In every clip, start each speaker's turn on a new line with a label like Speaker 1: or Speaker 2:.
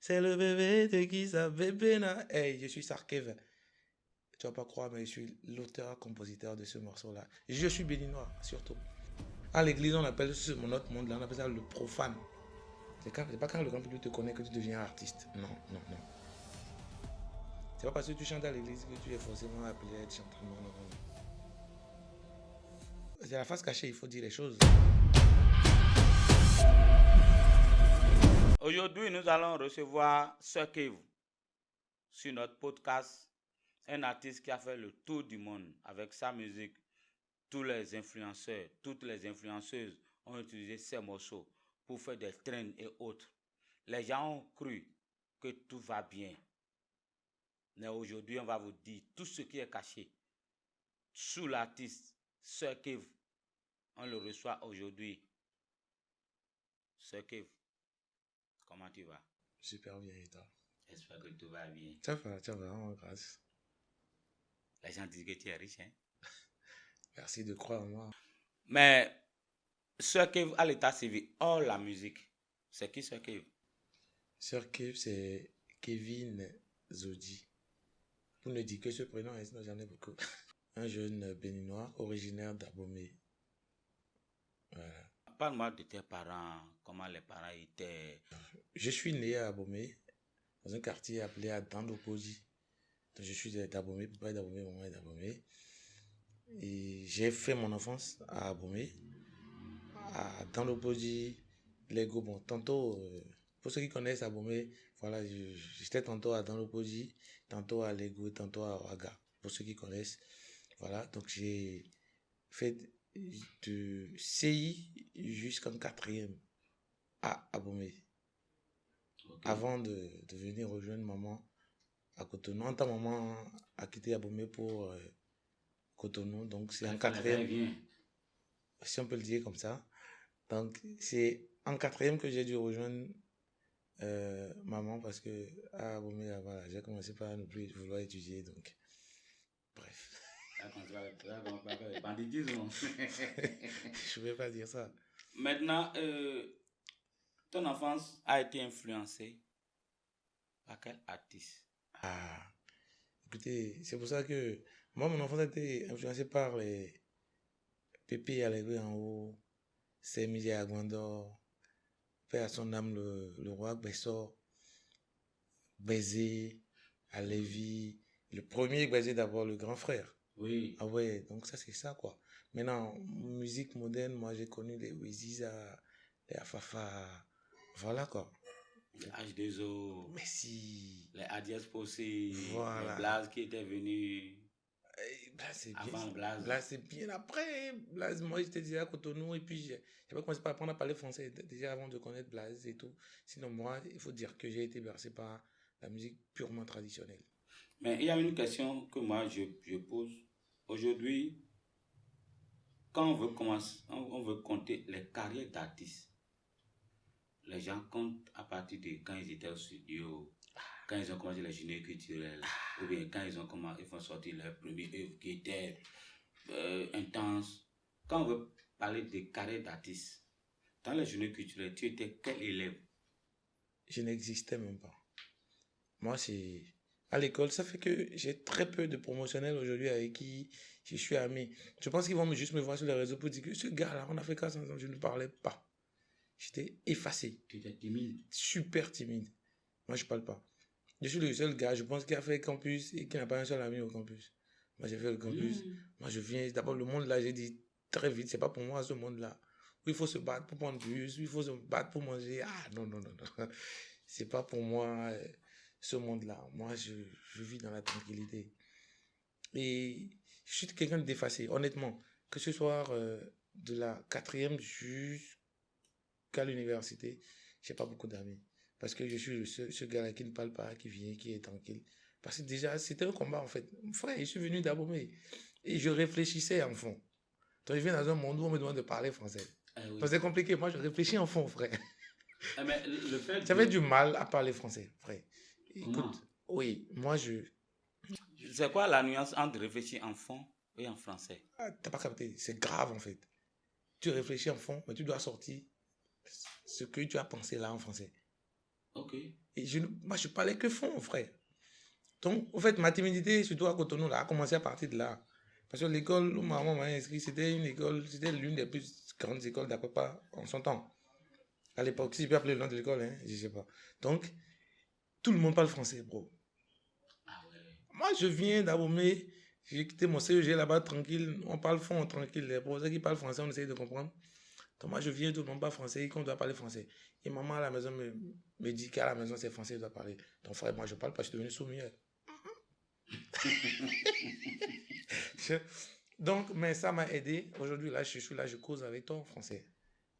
Speaker 1: C'est le bébé de qui ça, bébé na. Hey, je suis Sarkev. Tu vas pas croire, mais je suis l'auteur-compositeur de ce morceau-là. Je suis béninois, surtout. À l'église, on appelle notre monde-là, on appelle ça le profane. C'est pas quand le grand public te connaît que tu deviens artiste. Non, non, non. C'est pas parce que tu chantes à l'église que tu es forcément appelé à être chanteur. Non, non, non. C'est la face cachée, il faut dire les choses.
Speaker 2: Aujourd'hui, nous allons recevoir Sir Kev sur notre podcast, un artiste qui a fait le tour du monde avec sa musique. Tous les influenceurs, toutes les influenceuses ont utilisé ces morceaux pour faire des trends et autres. Les gens ont cru que tout va bien. Mais aujourd'hui, on va vous dire tout ce qui est caché sous l'artiste Sir Kev. On le reçoit aujourd'hui. Sir Kev, comment tu vas?
Speaker 1: Super bien, et toi?
Speaker 2: J'espère que tout va bien.
Speaker 1: Ça va, vraiment grâce.
Speaker 2: Les gens disent que tu es riche, hein?
Speaker 1: Merci de croire en moi.
Speaker 2: Mais Sir Kev à l'état civil, hors la musique, c'est qui Sir Kev?
Speaker 1: Sir Kev, c'est Kevin Zodi. Vous ne dites que ce prénom, sinon j'en ai beaucoup. Un jeune béninois originaire d'Abomey. Voilà.
Speaker 2: Parle-moi de tes parents, comment les parents étaient.
Speaker 1: Je suis né à Abomey, dans un quartier appelé Adandopoji. Donc je suis d'Abomey, papa est d'Abomey, maman est d'Abomey. Et j'ai fait mon enfance à Abomey, à Adandopoji, Lego. Bon, tantôt, pour ceux qui connaissent Abomey, voilà, j'étais tantôt à Adandopoji, tantôt à Lego, tantôt à Ouaga. Pour ceux qui connaissent, voilà. Donc j'ai fait de CI jusqu'en 4e à Abomey. Okay. Avant de venir rejoindre maman à Cotonou. En temps, maman a quitté Abomey pour Cotonou. Donc c'est en 4e. Si on peut le dire comme ça. Donc c'est en 4e que j'ai dû rejoindre maman parce que à Abomey, voilà, j'ai commencé par ne plus vouloir étudier. Donc bref.
Speaker 2: Banditisme.
Speaker 1: Je ne vais pas dire ça.
Speaker 2: Maintenant, ton enfance a été influencée par quel artiste?
Speaker 1: Écoutez, c'est pour ça que moi, mon enfance a été influencée par les Pépé Allégré en haut, Semi Aguandor, Père à son âme, le roi Bessor, Bézé, Alévi, le premier Bézé d'abord, le grand frère.
Speaker 2: Oui.
Speaker 1: Ah ouais, donc ça c'est ça quoi. Maintenant, musique moderne, moi j'ai connu les Wiziza, les Afafa, voilà quoi.
Speaker 2: Les H2O,
Speaker 1: Messi,
Speaker 2: les Adias Possé,
Speaker 1: voilà.
Speaker 2: Les Blaze qui étaient venus
Speaker 1: avant
Speaker 2: Blaze.
Speaker 1: Blaze c'est bien après. Blaze, moi j'étais déjà à Cotonou et puis j'ai pas commencé par apprendre à parler français déjà avant de connaître Blaze et tout. Sinon moi, il faut dire que j'ai été bercé par la musique purement traditionnelle.
Speaker 2: Mais il y a une question que moi je pose. Aujourd'hui, quand on veut compter les carrières d'artistes, les gens comptent à partir de quand ils étaient au studio, quand ils ont commencé les journées culturelles, ou bien quand ils font sortir leur premier œuvre qui était intense. Quand on veut parler de carrière d'artiste, dans les journées culturelles, tu étais quel élève?
Speaker 1: Je n'existais même pas. Moi, c'est à l'école, ça fait que j'ai très peu de promotionnels aujourd'hui avec qui je suis ami. Je pense qu'ils vont juste me voir sur les réseaux pour dire que ce gars-là, on a fait 400 ans, je ne parlais pas. J'étais effacé.
Speaker 2: Tu étais timide?
Speaker 1: Super timide. Moi, je parle pas. Je suis le seul gars, je pense, qui a fait campus et qui n'a pas un seul ami au campus. Moi, j'ai fait le campus. Moi, je viens d'abord le monde là, j'ai dit très vite, c'est pas pour moi ce monde-là. Où il faut se battre pour prendre bus, où il faut se battre pour manger. Ah, non. C'est pas pour moi ce monde-là. Moi, je vis dans la tranquillité. Et je suis quelqu'un d'effacé, honnêtement. Que ce soit de la 4e jusqu'à l'université, j'ai pas beaucoup d'amis. Parce que je suis ce gars-là qui ne parle pas, qui vient, qui est tranquille. Parce que déjà, c'était un combat, en fait. Frère, je suis venu d'Abomey. Et je réfléchissais en fond. Donc, je viens dans un monde où on me demande de parler français. Oui. Donc, c'est compliqué. Moi, je réfléchis en fond, frère.
Speaker 2: Mais le fait
Speaker 1: J'avais du mal à parler français, frère. Écoute,
Speaker 2: comment?
Speaker 1: Oui, moi,
Speaker 2: C'est quoi la nuance entre réfléchir en fond et en français?
Speaker 1: T'as pas capté. C'est grave, en fait. Tu réfléchis en fond, mais tu dois sortir ce que tu as pensé là en français.
Speaker 2: Ok.
Speaker 1: Et moi, je parlais que fond, frère. Donc, en fait, ma timidité, surtout à Cotonou, là, a commencé à partir de là. Parce que l'école où ma maman m'a inscrit, c'était l'une des plus grandes écoles d'Apapa en son temps. À l'époque, si je peux appeler le nom de l'école, hein, je sais pas. Donc, tout le monde parle français, bro.
Speaker 2: Ah ouais.
Speaker 1: Moi, je viens d'Abomey, j'ai quitté mon CEG là-bas tranquille, on parle fond, tranquille. Les professeurs qui parlent français, on essaye de comprendre. Donc, moi, je viens, tout le monde parle français, qu'on doit parler français. Et maman à la maison me dit qu'à la maison, c'est français, je dois parler. Donc, frère, moi, je parle pas, je suis devenu sourd-muet. Donc, mais ça m'a aidé. Aujourd'hui, là, je suis là, je cause avec toi en français.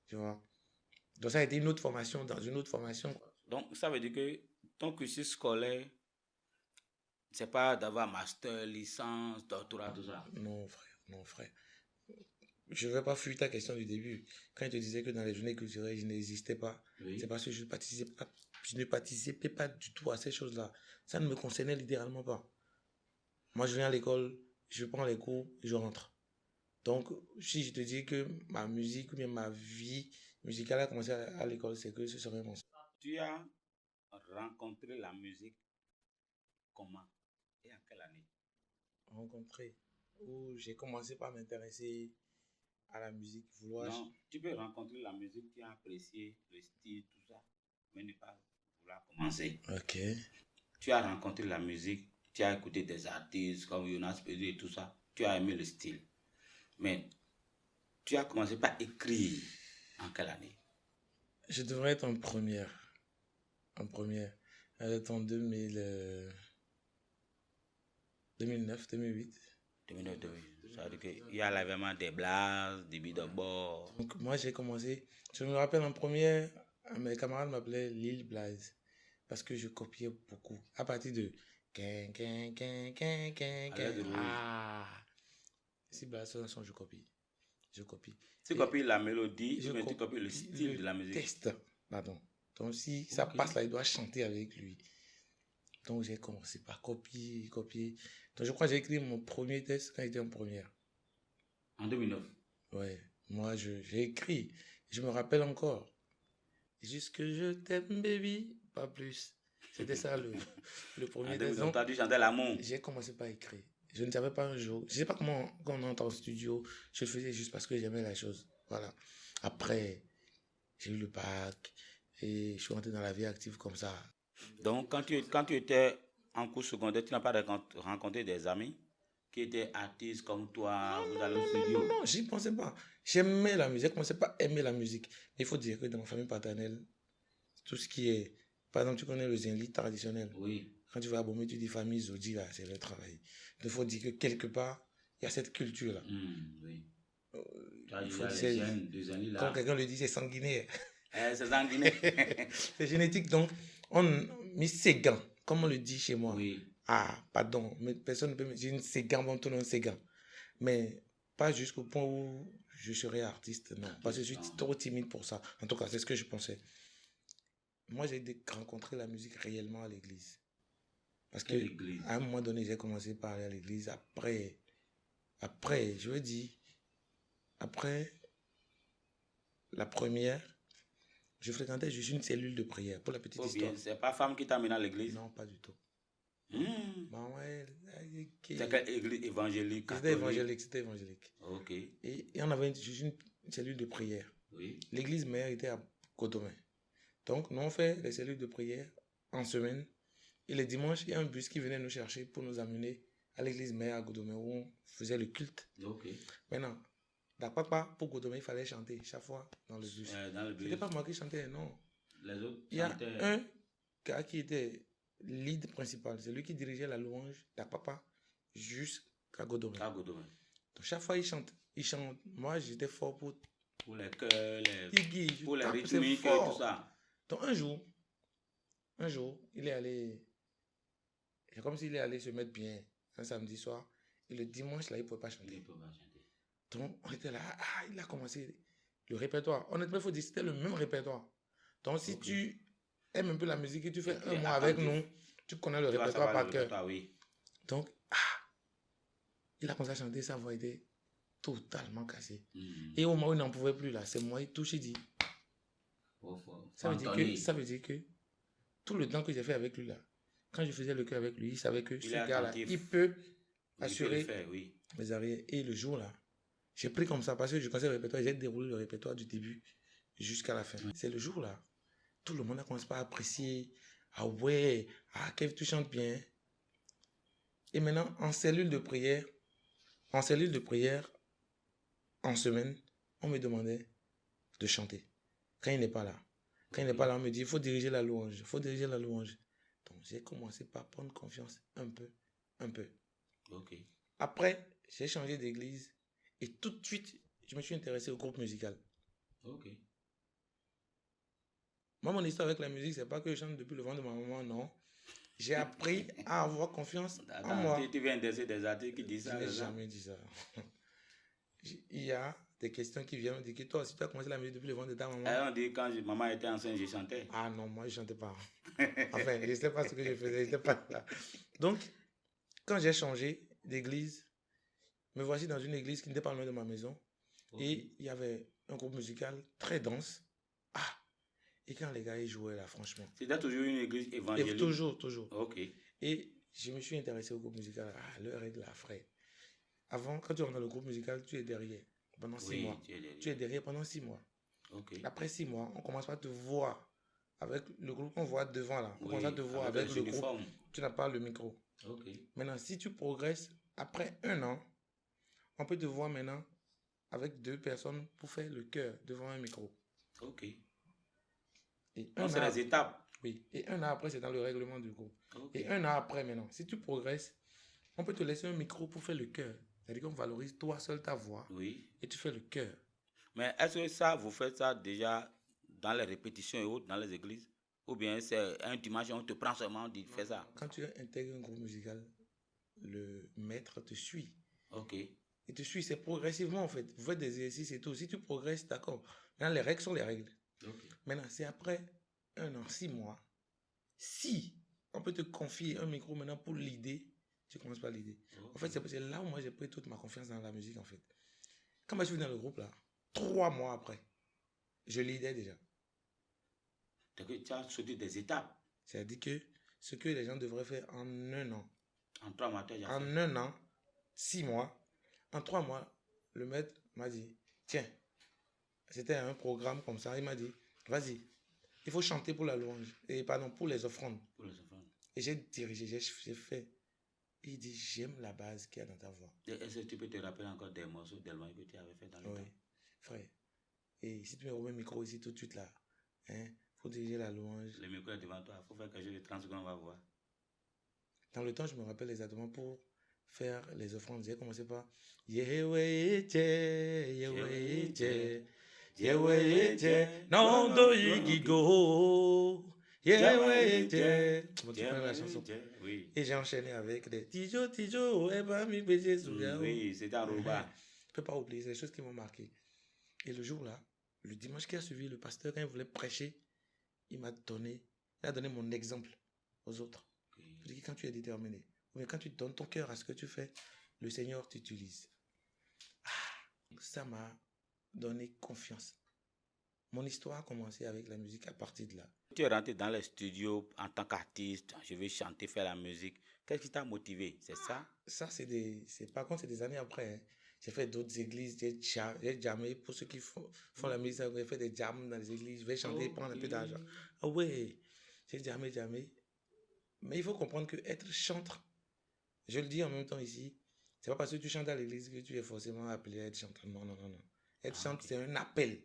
Speaker 1: Tu vois. Donc, ça a été une autre formation, dans une autre formation.
Speaker 2: Donc, ça veut dire que ton cursus scolaire, c'est pas d'avoir master, licence, doctorat, tout ça.
Speaker 1: Non, frère, non, frère. Je ne vais pas fuir ta question du début. Quand je te disais que dans les journées culturelles, je n'existais pas,
Speaker 2: Oui.
Speaker 1: c'est parce que je ne participais pas du tout à ces choses-là. Ça ne me concernait littéralement pas. Moi, je viens à l'école, je prends les cours, je rentre. Donc, si je te dis que ma musique ou bien ma vie musicale a commencé à l'école, c'est que ce serait mon...
Speaker 2: Tu as rencontré la musique comment et en quelle année?
Speaker 1: rencontré, où j'ai commencé par m'intéresser à la musique, vouloir...
Speaker 2: Non, tu peux rencontrer la musique, tu as apprécié le style, tout ça, mais ne pas vouloir commencer.
Speaker 1: Ok.
Speaker 2: Tu as rencontré la musique, tu as écouté des artistes comme Jonas Pedro et tout ça, tu as aimé le style. Mais tu as commencé par écrire en quelle année?
Speaker 1: Je devrais être en première. En première. Elle est en 2009, 2008.
Speaker 2: 2009, 2008. Ça veut dire qu'il y a l'avènement des Blas, des Bidobor.
Speaker 1: Donc, moi, j'ai commencé. Je me rappelle en première, mes camarades m'appelaient Lil Blaze. Parce que je copiais beaucoup. À partir de. Ah! Si Blaze sonne un son, je copie. Je copie.
Speaker 2: Tu copies la mélodie, mais tu copies le
Speaker 1: copie
Speaker 2: style de la musique.
Speaker 1: Test, pardon. Donc, si ça passe là, il doit chanter avec lui. Donc, j'ai commencé par copier. Donc, je crois que j'ai écrit mon premier test quand j'étais en première.
Speaker 2: En 2009?
Speaker 1: Ouais. Moi, j'ai écrit. Je me rappelle encore. Juste que je t'aime, baby. Pas plus. C'était ça le premier test.
Speaker 2: Donc, tu as dû chanter l'amour.
Speaker 1: J'ai commencé par écrire. Je ne savais pas un jour. Je ne sais pas comment, quand on entre en studio, je le faisais juste parce que j'aimais la chose. Voilà. Après, j'ai eu le bac et je suis rentré dans la vie active comme ça.
Speaker 2: Donc, quand tu étais en cours secondaire, tu n'as pas rencontré des amis qui étaient artistes comme toi, vous allez au studio?
Speaker 1: Non, j'y pensais pas. J'aimais la musique, je commençais pas à aimer la musique. Mais il faut dire que dans ma famille paternelle, tout ce qui est... Par exemple, tu connais le zenli traditionnel.
Speaker 2: Oui.
Speaker 1: Quand tu vas à Bomé, tu dis famille Zodi, là, c'est le travail. Donc, il faut dire que quelque part, il y a cette culture-là.
Speaker 2: Oui.
Speaker 1: Il faut dire, quand quelqu'un le dit, c'est sanguinaire.
Speaker 2: C'est sanguinaire.
Speaker 1: C'est génétique, donc, mais c'est gants, comme on le dit chez moi.
Speaker 2: Oui.
Speaker 1: Ah, pardon, mais personne ne peut me dire c'est gants, bon, tout le monde c'est gants. Mais pas jusqu'au point où je serais artiste, non. Parce que je suis trop timide pour ça. En tout cas, c'est ce que je pensais. Moi, j'ai rencontré la musique réellement à l'église. Parce qu'à un moment donné, j'ai commencé par aller à l'église. Après, je veux dire, après la première, je fréquentais juste une cellule de prière pour la petite histoire.
Speaker 2: C'est pas femme qui t'a amené à l'église?
Speaker 1: Non, pas du tout.
Speaker 2: C'est quelle église évangélique?
Speaker 1: C'était évangélique.
Speaker 2: Ok.
Speaker 1: Et on avait juste une cellule de prière.
Speaker 2: Oui.
Speaker 1: L'église mère était à Cotomin. Donc, nous on fait les cellules de prière en semaine. Et les dimanches, il y a un bus qui venait nous chercher pour nous amener à l'église mère à Godomé où on faisait le culte.
Speaker 2: Ok.
Speaker 1: Maintenant, d'accord, pour Godomé, il fallait chanter chaque fois dans le bus. C'était pas moi qui chantais, non.
Speaker 2: Les autres
Speaker 1: il y a un gars qui était lead principal. C'est lui qui dirigeait la louange d'Akpapa jusqu'à Godomé. Donc, chaque fois, il chante. Moi, j'étais fort pour
Speaker 2: les chœurs, pour les rythmiques et tout ça.
Speaker 1: Donc, un jour, il est allé... C'est comme s'il est allé se mettre bien un samedi soir. Et le dimanche, là, il ne pouvait pas chanter. Donc, on était là. Ah, il a commencé le répertoire. Honnêtement, il faut dire que c'était le même répertoire. Donc, si tu aimes un peu la musique et tu fais un mois avec nous, tu connais le répertoire par cœur.
Speaker 2: Oui.
Speaker 1: Donc, il a commencé à chanter. Sa voix était totalement cassée. Et au moment où il n'en pouvait plus, là, c'est moi, il touche, il dit. Ça veut dire que tout le temps que j'ai fait avec lui là, quand je faisais le chœur avec lui, il savait que
Speaker 2: Il
Speaker 1: ce
Speaker 2: est
Speaker 1: gars-là,
Speaker 2: attentif.
Speaker 1: il peut
Speaker 2: Il peut
Speaker 1: assurer
Speaker 2: le faire, oui.
Speaker 1: mes arrières. Et le jour là, j'ai pris comme ça parce que je connaissais le répertoire, j'ai déroulé le répertoire du début jusqu'à la fin. C'est le jour là, tout le monde a commencé à apprécier. Ah ouais, ah Kev, tu chantes bien. Et maintenant, en cellule de prière, en semaine, on me demandait de chanter. Quand il n'est pas là. Quand il n'est pas là, on me dit, il faut diriger la louange. Il faut diriger la louange. Donc, j'ai commencé par prendre confiance un peu.
Speaker 2: Ok.
Speaker 1: Après, j'ai changé d'église et tout de suite, je me suis intéressé au groupe musical.
Speaker 2: Ok.
Speaker 1: Moi, mon histoire avec la musique, c'est pas que je chante depuis le ventre de ma maman, non. J'ai appris à avoir confiance en moi.
Speaker 2: Tu viens d'essayer des artistes qui disent ça.
Speaker 1: Je n'ai jamais dit ça. Il y a des questions qui viennent me dire que toi aussi, tu as commencé la musique depuis le ventre de ta maman.
Speaker 2: On dit quand maman était enceinte, je chantais.
Speaker 1: Ah non, moi, je ne chantais pas. Enfin, je ne sais pas ce que je faisais, je n'étais pas là. Donc, quand j'ai changé d'église, me voici dans une église qui n'était pas loin de ma maison. Okay. Et il y avait un groupe musical très dense. Ah! Et quand les gars ils jouaient là, franchement.
Speaker 2: C'était toujours une église évangélique?
Speaker 1: Toujours.
Speaker 2: Ok.
Speaker 1: Et je me suis intéressé au groupe musical. Ah, le règle là, frère. Avant, quand tu rentres dans le groupe musical, tu es derrière pendant 6 mois. Tu es derrière pendant 6 mois.
Speaker 2: Okay.
Speaker 1: Après 6 mois, on commence pas à te voir avec le groupe, on voit devant là. On commence à te voir avec le groupe. Tu n'as pas le micro.
Speaker 2: Okay.
Speaker 1: Maintenant, si tu progresses, après 1 an, on peut te voir maintenant avec 2 personnes pour faire le chœur devant un micro.
Speaker 2: Ok.
Speaker 1: Et
Speaker 2: donc, c'est les étapes.
Speaker 1: Oui. Et 1 an après, c'est dans le règlement du groupe.
Speaker 2: Okay.
Speaker 1: Et 1 an après, maintenant, si tu progresses, on peut te laisser un micro pour faire le chœur. C'est-à-dire qu'on valorise toi seul ta voix.
Speaker 2: Oui.
Speaker 1: Et tu fais le chœur.
Speaker 2: Mais est-ce que ça, vous faites ça déjà dans les répétitions et autres, dans les églises? Ou bien c'est un dimanche, on te prend seulement de faire ça?
Speaker 1: Quand tu intègres un groupe musical, le maître te suit.
Speaker 2: Ok.
Speaker 1: Il te suit, c'est progressivement en fait. Vous faites des exercices et tout. Si tu progresses, d'accord. Maintenant, les règles sont les règles.
Speaker 2: Okay.
Speaker 1: Maintenant, c'est après 1 an, 6 mois. Si on peut te confier un micro maintenant pour l'idée, tu commences par l'idée. Okay. En fait, c'est là où moi j'ai pris toute ma confiance dans la musique en fait. Quand moi je suis venu dans le groupe là, 3 mois après, je l'idais déjà.
Speaker 2: Donc tu as sauté des étapes.
Speaker 1: C'est-à-dire que ce que les gens devraient faire en 1 an.
Speaker 2: En 3 mois, tu as déjà fait.
Speaker 1: En 1 an, 6 mois, en 3 mois, le maître m'a dit, tiens, c'était un programme comme ça, il m'a dit, vas-y, il faut chanter pour la louange, et pardon, pour les offrandes.
Speaker 2: Pour les offrandes.
Speaker 1: Et j'ai dirigé, j'ai fait. Il dit, j'aime la base qu'il y a dans ta voix.
Speaker 2: Est-ce que tu peux te rappeler encore des morceaux d'éloignement que tu avais fait dans le temps?
Speaker 1: Oui, frère. Et si tu me remets le micro ici tout de suite là, hein, faut diriger la louange.
Speaker 2: Le micro est devant toi, il faut faire quelque chose de 30 secondes, on va voir.
Speaker 1: Dans le temps, je me rappelle exactement pour faire les offrandes. J'ai commencé par Yehwe Nando Yigigo. Yehwe. Tu connais la chanson.
Speaker 2: Oui.
Speaker 1: Et j'ai enchaîné avec des Tijo, mi baiser souga.
Speaker 2: Oui, c'était en Roba.
Speaker 1: Je ne peux pas oublier, c'est des choses qui m'ont marqué. Et le jour là, le dimanche qui a suivi, le pasteur, quand il voulait prêcher, il a donné mon exemple aux autres. Il dit que quand tu es déterminé, mais quand tu donnes ton cœur à ce que tu fais, le Seigneur t'utilise. Ça m'a donné confiance. Mon histoire a commencé avec la musique à partir de là.
Speaker 2: Tu es rentré dans les studios en tant qu'artiste, je vais chanter, faire la musique. Qu'est-ce qui t'a motivé? C'est ça?
Speaker 1: Ça, par contre, c'est des années après. Hein. J'ai fait d'autres églises, j'ai jammé. Pour ceux qui font la musique, j'ai fait des jams dans les églises. Je vais chanter, prendre un peu d'argent. Ah ouais, j'ai jammé. Mais il faut comprendre que être chanteur, je le dis en même temps ici, c'est pas parce que tu chantes à l'église que tu es forcément appelé à être chanteur. Non. Être chanteur, c'est un appel.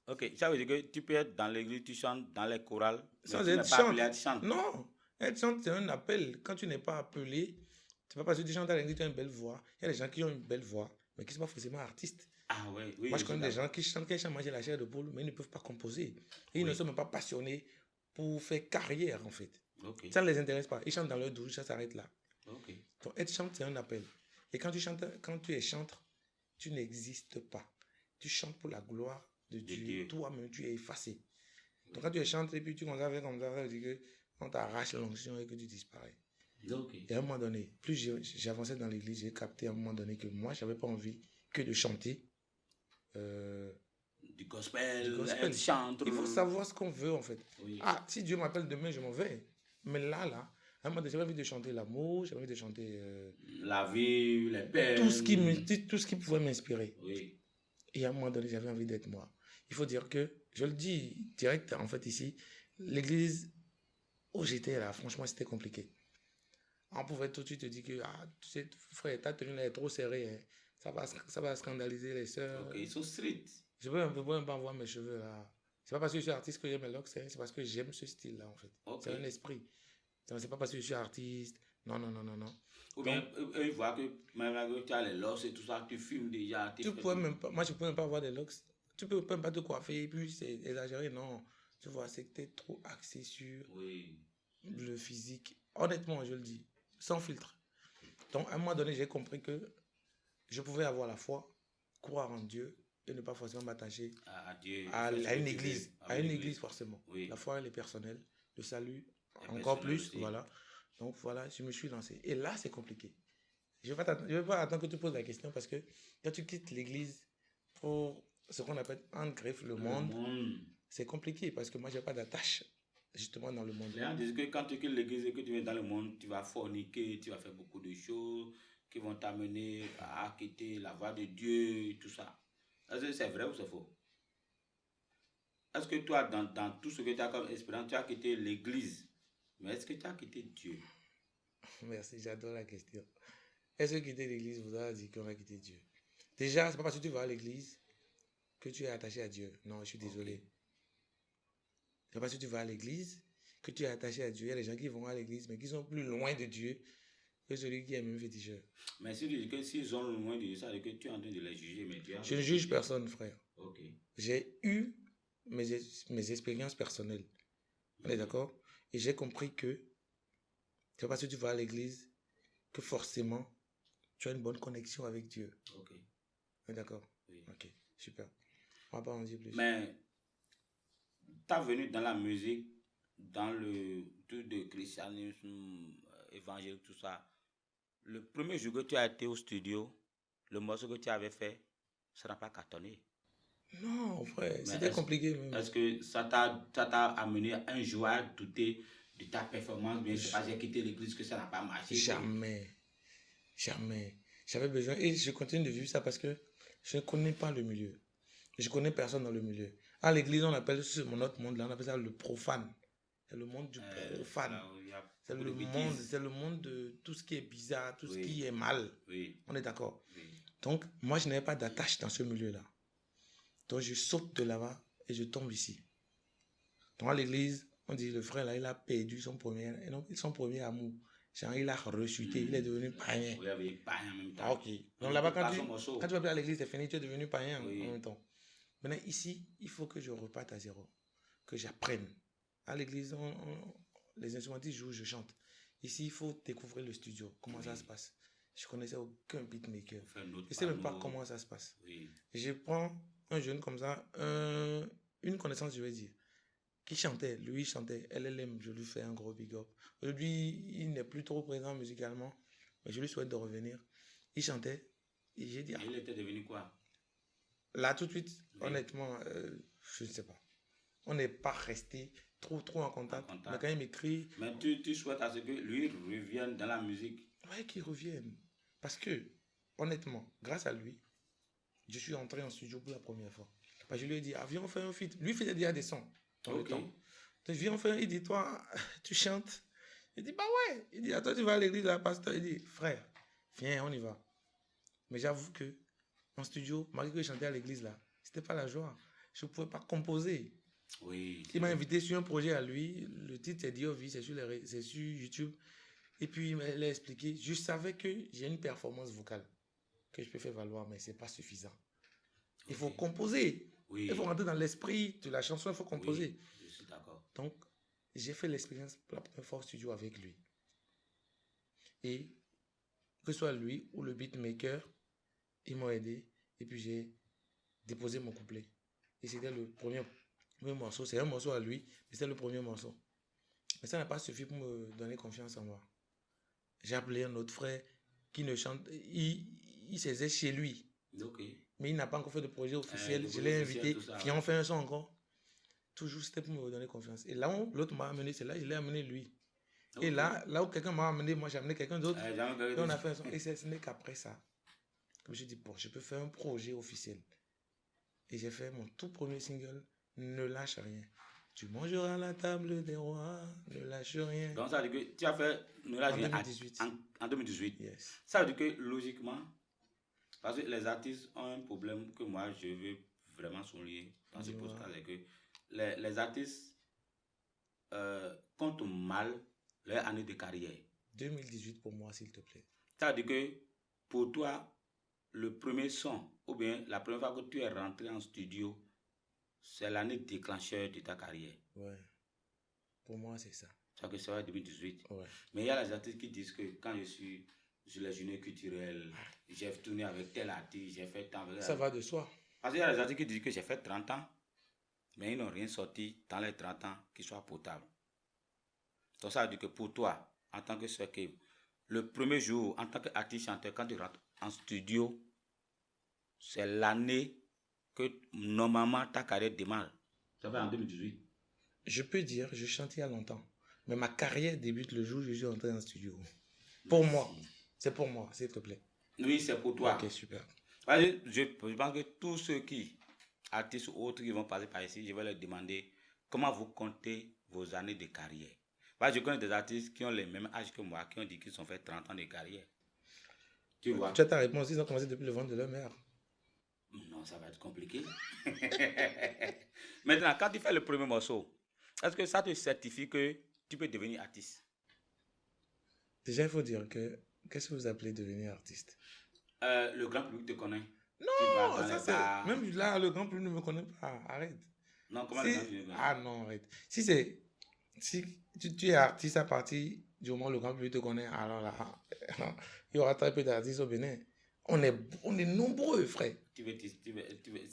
Speaker 2: Ok, ça veut dire que tu peux être dans l'église, tu chantes dans les chorales,
Speaker 1: sans être chanteur. Non, être chanteur, c'est un appel. Quand tu n'es pas appelé, c'est pas parce que tu chantes à l'église, tu as une belle voix. Il y a des gens qui ont une belle voix, mais qui ne sont pas forcément artistes.
Speaker 2: Ah ouais, oui.
Speaker 1: Moi, je connais des gens qui chantent manger la chair de poule, mais ils ne peuvent pas composer. Et ils ne sont même pas passionnés pour faire carrière, en fait.
Speaker 2: Okay.
Speaker 1: Ça ne les intéresse pas. Ils chantent dans leur douche, ça s'arrête là.
Speaker 2: Okay.
Speaker 1: Donc, être chanteur, c'est un appel. Et quand tu es chanteur, tu n'existes pas. Tu chantes pour la gloire de Dieu. Toi-même, tu es effacé. Donc, quand tu es chanteur, et puis tu commences à faire comme ça, ça veut dire que on t'arrache l'onction et que tu disparais.
Speaker 2: Okay.
Speaker 1: Et à un moment donné, plus j'avançais dans l'église, j'ai capté à un moment donné que moi, je n'avais pas envie que de chanter
Speaker 2: Du gospel,
Speaker 1: Du gospel.
Speaker 2: être chantre.
Speaker 1: Il faut savoir ce qu'on veut, en fait.
Speaker 2: Oui.
Speaker 1: Ah, si Dieu m'appelle demain, je m'en vais. Mais là, à un moment donné, j'avais envie de chanter l'amour, j'avais envie de chanter
Speaker 2: La vie, les peines.
Speaker 1: tout ce qui pouvait m'inspirer.
Speaker 2: Oui.
Speaker 1: Et à un moment donné, j'avais envie d'être moi. Il faut dire que, je le dis direct, en fait, ici, l'église où j'étais là, franchement, c'était compliqué. On pouvait tout de suite te dire que, ah, tu sais, frère, ta tenue là est trop serrée, hein. Ça va scandaliser les sœurs.
Speaker 2: Ok, ils sont stricts.
Speaker 1: Je peux même pas voir mes cheveux là. C'est pas parce que je suis artiste que j'aime mes locks, c'est parce que j'aime ce style là, en fait.
Speaker 2: Ok.
Speaker 1: C'est un esprit. C'est pas parce que je suis artiste. Non.
Speaker 2: Ou bien, ils voient que même là, tu as les losses et tout ça, tu filmes déjà.
Speaker 1: Tu pourrais même pas, moi, je peux même pas avoir des locks. Tu peux même pas te coiffer, et puis c'est exagéré, non. Tu vois, c'est que tu es trop axé sur
Speaker 2: Oui.
Speaker 1: le physique. Honnêtement, je le dis, sans filtre. Donc, à un moment donné, j'ai compris que je pouvais avoir la foi, croire en Dieu et ne pas forcément m'attacher
Speaker 2: À Dieu.
Speaker 1: à une
Speaker 2: tu
Speaker 1: église.
Speaker 2: veux.
Speaker 1: À une église, forcément.
Speaker 2: Oui.
Speaker 1: La foi, elle est personnelle. Le salut,
Speaker 2: Et
Speaker 1: encore
Speaker 2: personnel
Speaker 1: plus.
Speaker 2: aussi.
Speaker 1: Voilà. Donc, voilà, je me suis lancé. Et là, c'est compliqué. Je ne vais pas attendre que tu poses la question parce que quand tu quittes l'église pour ce qu'on appelle en greffe le monde, c'est compliqué parce que moi, je n'ai pas d'attache justement dans le monde.
Speaker 2: Les gens disent que quand tu quittes l'église et que tu viens dans le monde, tu vas forniquer, tu vas faire beaucoup de choses qui vont t'amener à quitter la voie de Dieu et tout ça. Est-ce que c'est vrai ou c'est faux? Est-ce que toi, dans tout ce que tu as comme expérience, tu as quitté l'église, mais est-ce que tu as quitté Dieu?
Speaker 1: Merci, j'adore la question. Est-ce que quitter l'église voudra dire qu'on va quitter Dieu? Déjà, c'est pas parce que tu vas à l'église que tu es attaché à Dieu. Non, je suis désolé.
Speaker 2: Okay.
Speaker 1: C'est pas parce que tu vas à l'église que tu es attaché à Dieu. Il y a des gens qui vont à l'église, mais qui sont plus loin de Dieu que celui qui est même féticheur.
Speaker 2: Mais si tu dis que s'ils sont loin de Dieu, ça veut dire que tu es en train de les juger, mais Dieu.
Speaker 1: Je ne juge personne, frère.
Speaker 2: Ok.
Speaker 1: J'ai eu mes expériences personnelles. On est d'accord? Et j'ai compris que c'est pas parce que tu vas à l'église que forcément tu as une bonne connexion avec Dieu.
Speaker 2: Ok.
Speaker 1: On est d'accord?
Speaker 2: Oui.
Speaker 1: Ok, super. On va pas en dire plus.
Speaker 2: Mais tu es venu dans la musique, dans le truc de christianisme, évangile, tout ça. Le premier jour que tu as été au studio, le morceau que tu avais fait, ça n'a pas cartonné.
Speaker 1: Non, frère, c'était compliqué.
Speaker 2: Est-ce que ça t'a amené un jour à douter de ta performance, bien c'est pas j'ai quitté l'église que ça n'a pas marché?
Speaker 1: Jamais. J'avais besoin, et je continue de vivre ça parce que je ne connais pas le milieu. Je connais personne dans le milieu. À l'église, on appelle notre monde-là, on appelle ça le profane. C'est le monde du profane. C'est le monde de tout ce qui est bizarre, tout ce qui est mal.
Speaker 2: Oui.
Speaker 1: On est d'accord? Oui. Donc, moi, je n'avais pas d'attache dans ce milieu-là. Donc, je saute de là-bas et je tombe ici. Donc, à l'église, on dit le frère là, il a perdu son premier amour. Genre, il a rechuté, il est devenu païen.
Speaker 2: Oui, avec païen en même temps.
Speaker 1: Ah, ok. Donc là-bas, quand tu vas plus à l'église, c'est fini, tu es devenu païen en même temps. Maintenant, ici, il faut que je reparte à zéro, que j'apprenne. À l'église, les instrumentistes jouent, je chante. Ici, il faut découvrir le studio, comment ça se passe. Je connaissais aucun beatmaker. Je ne sais même pas comment ça se passe. Je prends un jeune comme ça, une connaissance, je vais dire, qui chantait, lui il chantait, LLM, je lui fais un gros big up. Aujourd'hui, il n'est plus trop présent musicalement, mais je lui souhaite de revenir. Il chantait, et j'ai dit...
Speaker 2: Et il était devenu quoi?
Speaker 1: Là, tout de suite, honnêtement, je ne sais pas. On n'est pas resté trop en contact. Mais quand il m'écrit...
Speaker 2: Mais tu souhaites à ce que lui revienne dans la musique?
Speaker 1: Oui, qu'il revienne. Parce que, honnêtement, grâce à lui, je suis entré en studio pour la première fois. Parce que je lui ai dit, ah, viens, on fait un feat. Lui, il faisait déjà des sons.
Speaker 2: Ok.
Speaker 1: Donc, viens, on fait un... Il dit, toi, tu chantes. Il dit, bah ouais. Il dit, à toi, tu vas à l'église, là, pasteur. Il dit, frère, viens, on y va. Mais j'avoue que, en studio, malgré que je chantais à l'église, là, c'était pas la joie. Je ne pouvais pas composer.
Speaker 2: Oui.
Speaker 1: Il m'a invité sur un projet à lui. Le titre, c'est D.O.V., c'est sur YouTube. Et puis, il m'a expliqué. Je savais que j'ai une performance vocale que je peux faire valoir, mais ce n'est pas suffisant. Il faut composer. Oui. Il faut rentrer dans l'esprit de la chanson, il faut composer.
Speaker 2: Oui, je suis d'accord.
Speaker 1: Donc, j'ai fait l'expérience pour la première fois au studio avec lui. Et que ce soit lui ou le beatmaker, ils m'ont aidé. Et puis, j'ai déposé mon couplet. Et c'était le premier morceau. C'est un morceau à lui, mais c'était le premier morceau. Mais ça n'a pas suffi pour me donner confiance en moi. J'ai appelé un autre frère qui ne chante. Il faisait chez lui.
Speaker 2: Ok.
Speaker 1: mais il n'a pas encore fait de projet officiel.
Speaker 2: de
Speaker 1: Je
Speaker 2: projet
Speaker 1: l'ai
Speaker 2: officiel,
Speaker 1: invité.
Speaker 2: tout ça,
Speaker 1: Viens,
Speaker 2: ouais.
Speaker 1: on fait un son encore. Toujours, c'était pour me redonner confiance. Et là où l'autre m'a amené, c'est là, je l'ai amené lui. Et
Speaker 2: Ok.
Speaker 1: là où quelqu'un m'a amené, moi j'ai amené quelqu'un d'autre.
Speaker 2: Jamais
Speaker 1: Et
Speaker 2: quelqu'un
Speaker 1: on a
Speaker 2: dit-
Speaker 1: fait un son. Et ce n'est qu'après ça que je me suis dit, bon, je peux faire un projet officiel. Et j'ai fait mon tout premier single, Ne lâche rien. Tu mangeras à la table des rois, ne lâche rien.
Speaker 2: Donc ça veut dire que tu as fait Ne lâche
Speaker 1: En
Speaker 2: rien
Speaker 1: 2018.
Speaker 2: en 2018.
Speaker 1: Yes.
Speaker 2: Ça veut dire que logiquement, parce que les artistes ont un problème que moi je veux vraiment souligner dans ce
Speaker 1: Dis-moi.
Speaker 2: podcast, c'est que les artistes comptent mal leur année de carrière.
Speaker 1: 2018 pour moi, s'il te plaît.
Speaker 2: Ça veut dire que pour toi, le premier son, ou bien la première fois que tu es rentré en studio, c'est l'année déclencheur de ta carrière.
Speaker 1: Ouais. Pour moi, c'est ça.
Speaker 2: Ça que c'est en 2018.
Speaker 1: Ouais.
Speaker 2: Mais il y a les artistes qui disent que quand je suis sur les journées culturelles, j'ai tourné avec tel artiste, j'ai fait tant avec
Speaker 1: Ça va de soi.
Speaker 2: Parce qu'il y a les artistes qui disent que j'ai fait 30 ans, mais ils n'ont rien sorti dans les 30 ans qui soit potable. Donc ça veut dire que pour toi, en tant que Sir Kev, le premier jour, en tant qu'artiste chanteur, quand tu rentres en studio, c'est l'année que normalement ta carrière démarre. Ça va en 2018.
Speaker 1: Je peux dire, je chante il y a longtemps. Mais ma carrière débute le jour où je suis entré en studio. Pour moi. C'est pour moi, s'il te plaît.
Speaker 2: Oui, c'est pour toi.
Speaker 1: Ok, super.
Speaker 2: Je pense que tous ceux qui, artistes ou autres, qui vont passer par ici, je vais leur demander comment vous comptez vos années de carrière. Parce que je connais des artistes qui ont le même âge que moi, qui ont dit qu'ils ont fait 30 ans de carrière. Tu vois?
Speaker 1: Tu as ta réponse, ils ont commencé depuis le ventre de leur mère.
Speaker 2: Non, ça va être compliqué. Maintenant, quand tu fais le premier morceau, est-ce que ça te certifie que tu peux devenir artiste?
Speaker 1: Déjà, il faut dire que, qu'est-ce que vous appelez devenir artiste?
Speaker 2: Le grand public te connaît.
Speaker 1: Non, ça c'est... Même là, le grand public ne me connaît pas. Arrête.
Speaker 2: Non, comment
Speaker 1: Si...
Speaker 2: le grand public te connaît?
Speaker 1: Ah non, arrête. Si tu es artiste à partir du moment où le grand public te connaît, alors là, il y aura très peu d'artistes au Bénin. On est nombreux, frère.
Speaker 2: Tu veux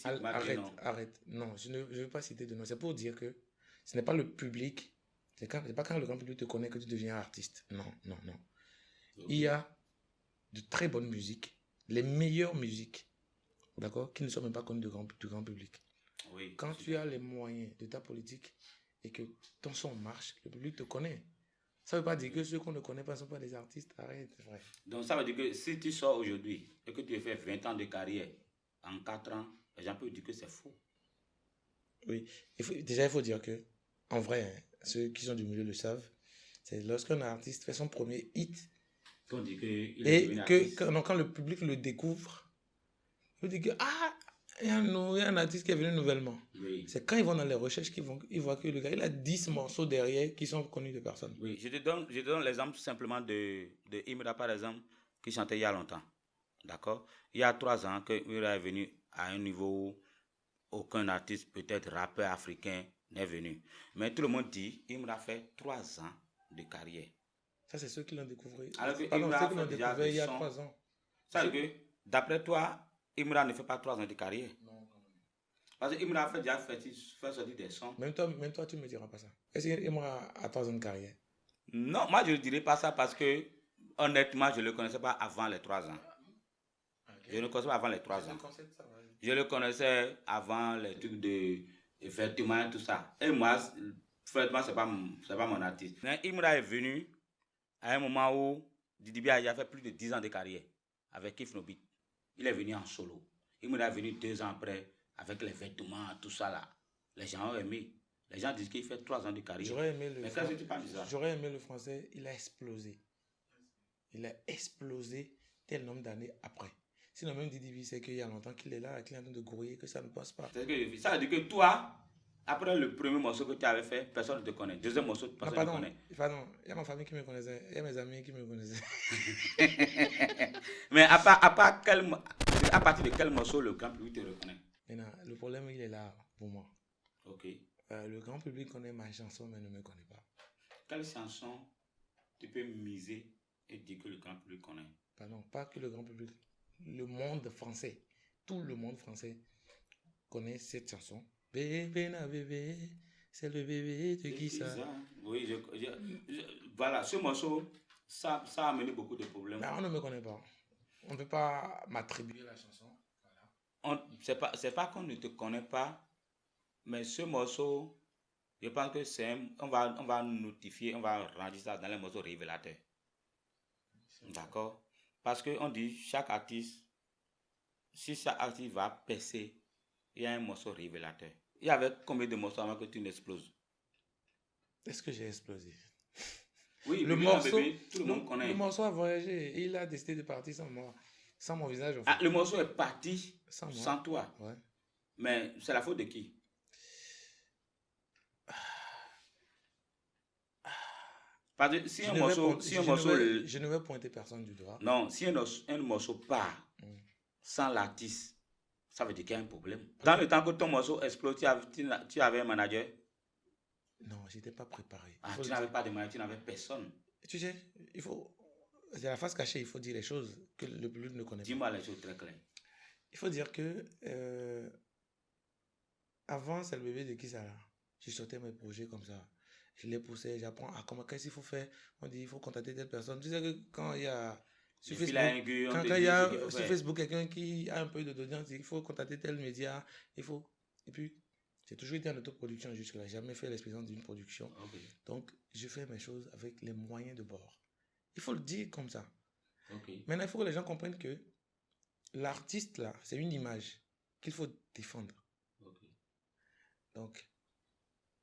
Speaker 1: Arrête. Non, je ne veux pas citer de nom. C'est pour dire que ce n'est pas le public. C'est pas quand le grand public te connaît que tu deviens artiste. Non.
Speaker 2: Okay.
Speaker 1: Il y a de très bonnes musiques, les meilleures musiques, d'accord, qui ne sont même pas connues du grand public.
Speaker 2: Oui,
Speaker 1: quand tu as les moyens de ta politique et que ton son marche, le public te connaît. Ça ne veut pas dire que ceux qu'on ne connaît pas ne sont pas des artistes. Arrête, frère.
Speaker 2: Donc ça veut dire que si tu sors aujourd'hui et que tu as fait 20 ans de carrière, en 4 ans, les gens peuvent dire que c'est faux.
Speaker 1: Oui, il faut dire que, en vrai, hein, ceux qui sont du milieu le savent, c'est lorsqu'un artiste fait son premier hit,
Speaker 2: Qu'on dit qu'il
Speaker 1: et quand le public le découvre, il dit que, il y a un artiste qui est venu nouvellement.
Speaker 2: Oui.
Speaker 1: C'est quand ils vont dans les recherches qu'ils voient que le gars, il a 10 morceaux derrière qui sont connus de personne.
Speaker 2: Oui, je te donne l'exemple simplement de Imra, par exemple, qui chantait il y a longtemps. D'accord? Il y a 3 ans que Imra est venu à un niveau où aucun artiste, peut-être rappeur africain, n'est venu. Mais tout le monde dit Imra fait 3 ans de carrière.
Speaker 1: Ça, c'est ceux qui l'ont découvert.
Speaker 2: Alors que
Speaker 1: Pardon,
Speaker 2: Imra
Speaker 1: ceux qui l'ont
Speaker 2: fait déjà
Speaker 1: découvert il y a
Speaker 2: des sons.
Speaker 1: 3 ans.
Speaker 2: Ça veut dire que, d'après toi, Imra ne fait pas 3 ans de carrière.
Speaker 1: Non.
Speaker 2: Parce que Imra a déjà fait sortir des sons.
Speaker 1: Même toi, tu ne me diras pas ça. Est-ce qu'Imra a 3 ans de carrière?
Speaker 2: Non, moi je ne dirais pas ça parce que, honnêtement, je ne le connaissais pas avant les 3 ans. Okay. Je ne le connaissais pas avant les 3 ans. Je le connaissais avant les trucs de vêtements et tout ça. Et moi, franchement, ce n'est pas mon artiste. Mais Imra est venu à un moment où Didi B a fait plus de 10 ans de carrière avec Kif No Beat. Il est venu en solo. Imra est venu 2 ans après avec les vêtements, tout ça là. Les gens ont aimé. Les gens disent qu'il fait 3 ans de carrière.
Speaker 1: J'aurais aimé le
Speaker 2: français.
Speaker 1: Il a explosé. Il a explosé tel nombre d'années après. Sinon, même Didi B, c'est qu'il y a longtemps qu'il est là, qu'il est en train de grouiller, que ça ne passe pas.
Speaker 2: Ça veut dire que toi, après le premier morceau que tu avais fait, personne ne te connaît. Deuxième morceau, personne ne te connaît.
Speaker 1: Pardon, il y a ma famille qui me connaissait, il y a mes amis qui me connaissaient.
Speaker 2: Mais à partir de quel morceau le grand public te reconnaît?
Speaker 1: Maintenant, le problème, il est là pour moi.
Speaker 2: Ok.
Speaker 1: Le grand public connaît ma chanson, mais ne me connaît pas.
Speaker 2: Quelle chanson tu peux miser et dire que le grand public connaît?
Speaker 1: Pardon, pas que le grand public. Le monde français, tout le monde français connaît cette chanson. Bébé na bébé, c'est le bébé de qui ça?
Speaker 2: Oui, voilà, ce morceau, ça a amené beaucoup de problèmes.
Speaker 1: Mais on ne me connaît pas. On ne peut pas m'attribuer la chanson. Voilà.
Speaker 2: C'est pas qu'on ne te connaît pas, mais ce morceau, je pense que on va notifier, on va ranger ça dans les morceaux révélateurs. D'accord? Parce qu'on dit chaque artiste, si chaque artiste va percer, il y a un morceau révélateur. Il y avait combien de morceaux avant que tu n'exploses?
Speaker 1: Est-ce que j'ai explosé?
Speaker 2: Oui,
Speaker 1: Le
Speaker 2: bébé,
Speaker 1: morceau,
Speaker 2: bébé, tout le monde connaît.
Speaker 1: le morceau a voyagé et il a décidé de partir sans moi, sans mon visage en fait.
Speaker 2: Ah, le morceau est parti
Speaker 1: Sans moi.
Speaker 2: sans toi.
Speaker 1: Ouais.
Speaker 2: Mais c'est la faute de qui? Parce que si
Speaker 1: Je
Speaker 2: un
Speaker 1: ne vais
Speaker 2: morceau,
Speaker 1: point-
Speaker 2: si un
Speaker 1: je ne
Speaker 2: morceau,
Speaker 1: vais- je ne vais pointer personne du doigt.
Speaker 2: non, si un morceau part
Speaker 1: Mm.
Speaker 2: sans l'artiste, ça veut dire qu'il y a un problème. Dans le temps que ton morceau explose, tu avais un manager?
Speaker 1: Non, je n'étais pas préparé.
Speaker 2: Ah, tu n'avais pas de manager, tu n'avais personne.
Speaker 1: Tu sais, c'est la face cachée, il faut dire les choses que le public ne connaît pas.
Speaker 2: Dis-moi les choses très claires.
Speaker 1: Il faut dire que avant, c'est le bébé de qui ça là. Je sortais mes projets comme ça. Je les poussais, j'apprends qu'est-ce qu'il faut faire. On dit il faut contacter telle personne. Tu sais que quand il y a sur Facebook, quand il y a sur Facebook quelqu'un qui a un peu d'audience, il faut contacter tel média, il faut. Et puis, j'ai toujours été en autoproduction jusque-là. J'ai jamais fait l'expérience d'une production.
Speaker 2: Okay.
Speaker 1: Donc, je fais mes choses avec les moyens de bord. Il faut le dire comme ça.
Speaker 2: Okay.
Speaker 1: Maintenant, il faut que les gens comprennent que l'artiste, là, c'est une image qu'il faut défendre.
Speaker 2: Okay.
Speaker 1: Donc,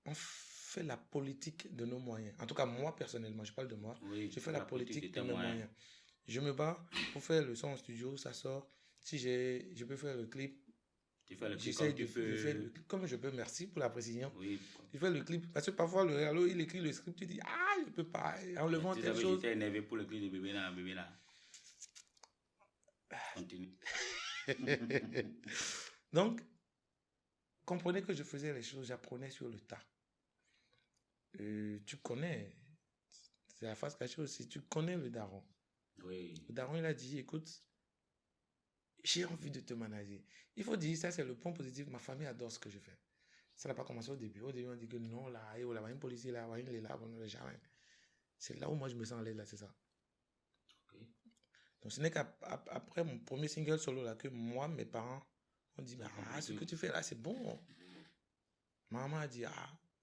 Speaker 1: on fait la politique de nos moyens. En tout cas, moi, personnellement, je parle de moi.
Speaker 2: Oui,
Speaker 1: je fais la politique de mes moyens. Je me bats pour faire le son en studio, ça sort. Si je peux faire le clip,
Speaker 2: tu fais le clip
Speaker 1: j'essaie de faire le clip comme je peux. Merci pour la précision.
Speaker 2: Oui.
Speaker 1: Je fais le clip. Parce que parfois, le réalo, il écrit le script, tu dis, ah, je ne peux pas. Enlevant telle chose.
Speaker 2: J'étais énervé pour le clip de bébé là. Continue.
Speaker 1: Donc, comprenez que je faisais les choses, j'apprenais sur le tas. Tu connais, c'est la face cachée aussi, tu connais le daron.
Speaker 2: Oui.
Speaker 1: Le daron, il a dit, écoute, j'ai envie de te manager. Il faut dire, ça c'est le point positif, ma famille adore ce que je fais. Ça n'a pas commencé au début. Au début, on dit que non, là, il y a une policier là, il est là, on ne jamais. C'est là où moi je me sens à l'aise, là, c'est ça.
Speaker 2: Okay.
Speaker 1: Donc ce n'est qu'après mon premier single solo, là, que moi, mes parents ont dit, ce que tu fais là, c'est bon. Maman a dit,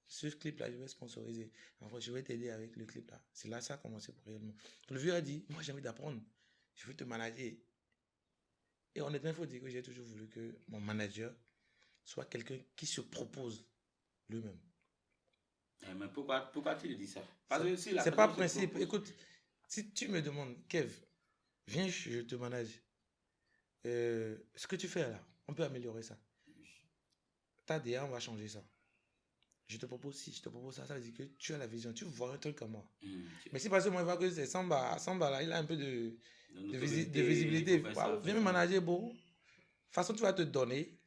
Speaker 1: ce clip-là, je vais sponsoriser. En fait, je vais t'aider avec le clip-là. C'est là que ça a commencé pour réellement. Le vieux a dit, moi, j'ai envie d'apprendre. Je veux te manager. Et honnêtement, il faut dire que j'ai toujours voulu que mon manager soit quelqu'un qui se propose lui-même.
Speaker 2: Mais pourquoi tu le dis ça? Parce que si
Speaker 1: c'est pas principe. Propose... Écoute, si tu me demandes, Kev, viens, je te manage. Ce que tu fais là, on peut améliorer ça. T'as dit, on va changer ça. Je te propose ci, je te propose ça. Ça veut dire que tu as la vision, tu vois un truc comme moi. Mais si parce que moi, je vois que c'est Samba là, il a un peu de visibilité. Viens me manager, bon. De toute façon, tu vas te donner.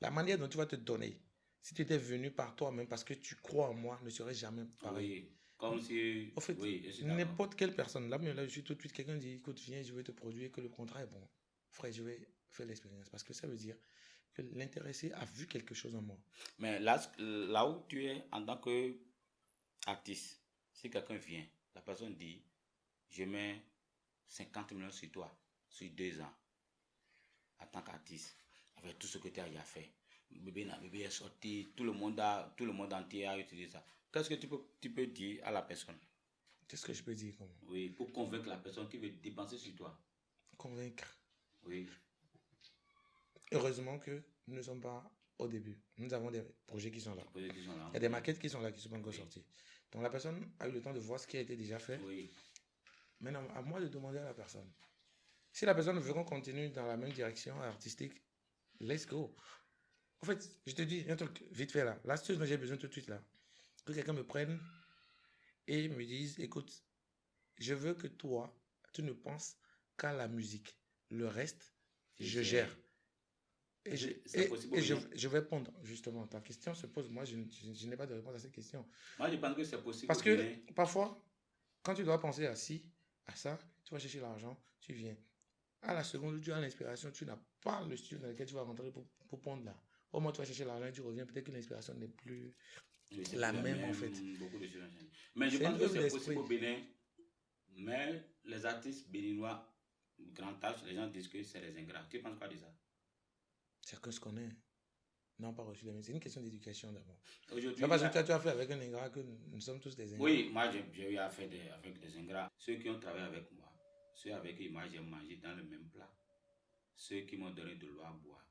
Speaker 1: La manière dont tu vas te donner, si tu étais venu par toi-même parce que tu crois en moi, ne serait jamais pareil.
Speaker 2: Oui, comme si...
Speaker 1: En fait, n'importe quelle personne, là, je suis tout de suite quelqu'un qui dit, écoute, viens, je vais te produire, que le contrat est bon. Frère, je vais faire l'expérience. Parce que ça veut dire que l'intéressé a vu quelque chose en moi.
Speaker 2: Mais là où tu es en tant qu'artiste, si quelqu'un vient, la personne dit, je mets 50 millions sur toi, sur 2 ans, en tant qu'artiste, avec tout ce que tu as déjà fait. Bébé est sorti, tout le monde entier a utilisé ça. Qu'est-ce que tu peux dire à la personne?
Speaker 1: Qu'est-ce que je peux dire? Comment?
Speaker 2: Oui, pour convaincre la personne qui veut dépenser sur toi.
Speaker 1: Convaincre.
Speaker 2: Oui.
Speaker 1: Heureusement que nous ne sommes pas au début. Nous avons des projets qui sont là. Il y a des maquettes qui sont là, qui ne sont pas encore sorties. Donc la personne a eu le temps de voir ce qui a été déjà fait.
Speaker 2: Oui.
Speaker 1: Maintenant, à moi de demander à la personne. Si la personne veut qu'on continue dans la même direction artistique, let's go. En fait, je te dis un truc vite fait là. L'astuce dont j'ai besoin tout de suite là, que quelqu'un me prenne et me dise, écoute, je veux que toi, tu ne penses qu'à la musique. Le reste, je gère. Et je vais répondre, justement. Ta question se pose. Moi, je n'ai pas de réponse à cette question.
Speaker 2: Moi, je pense que c'est possible.
Speaker 1: Parce que parfois, quand tu dois penser à ça, tu vas chercher l'argent, tu viens. À la seconde où tu as l'inspiration, tu n'as pas le studio dans lequel tu vas rentrer pour pondre là. Au moins, tu vas chercher l'argent et tu reviens. Peut-être que l'inspiration n'est plus la même, en fait.
Speaker 2: Beaucoup de choses. Mais je pense que c'est possible au Bénin. Mais les artistes béninois, grand âge, les gens disent que c'est les ingrats. Tu penses quoi de ça?
Speaker 1: Chacun se connaît. Non, pas reçu les mêmes. C'est une question d'éducation d'abord.
Speaker 2: Aujourd'hui,
Speaker 1: C'est parce que toi, tu as fait avec un ingrat que nous sommes tous des ingrats.
Speaker 2: oui, moi j'ai eu affaire avec des ingrats. Ceux qui ont travaillé avec moi, ceux avec qui moi j'ai mangé dans le même plat, ceux qui m'ont donné de l'eau à boire,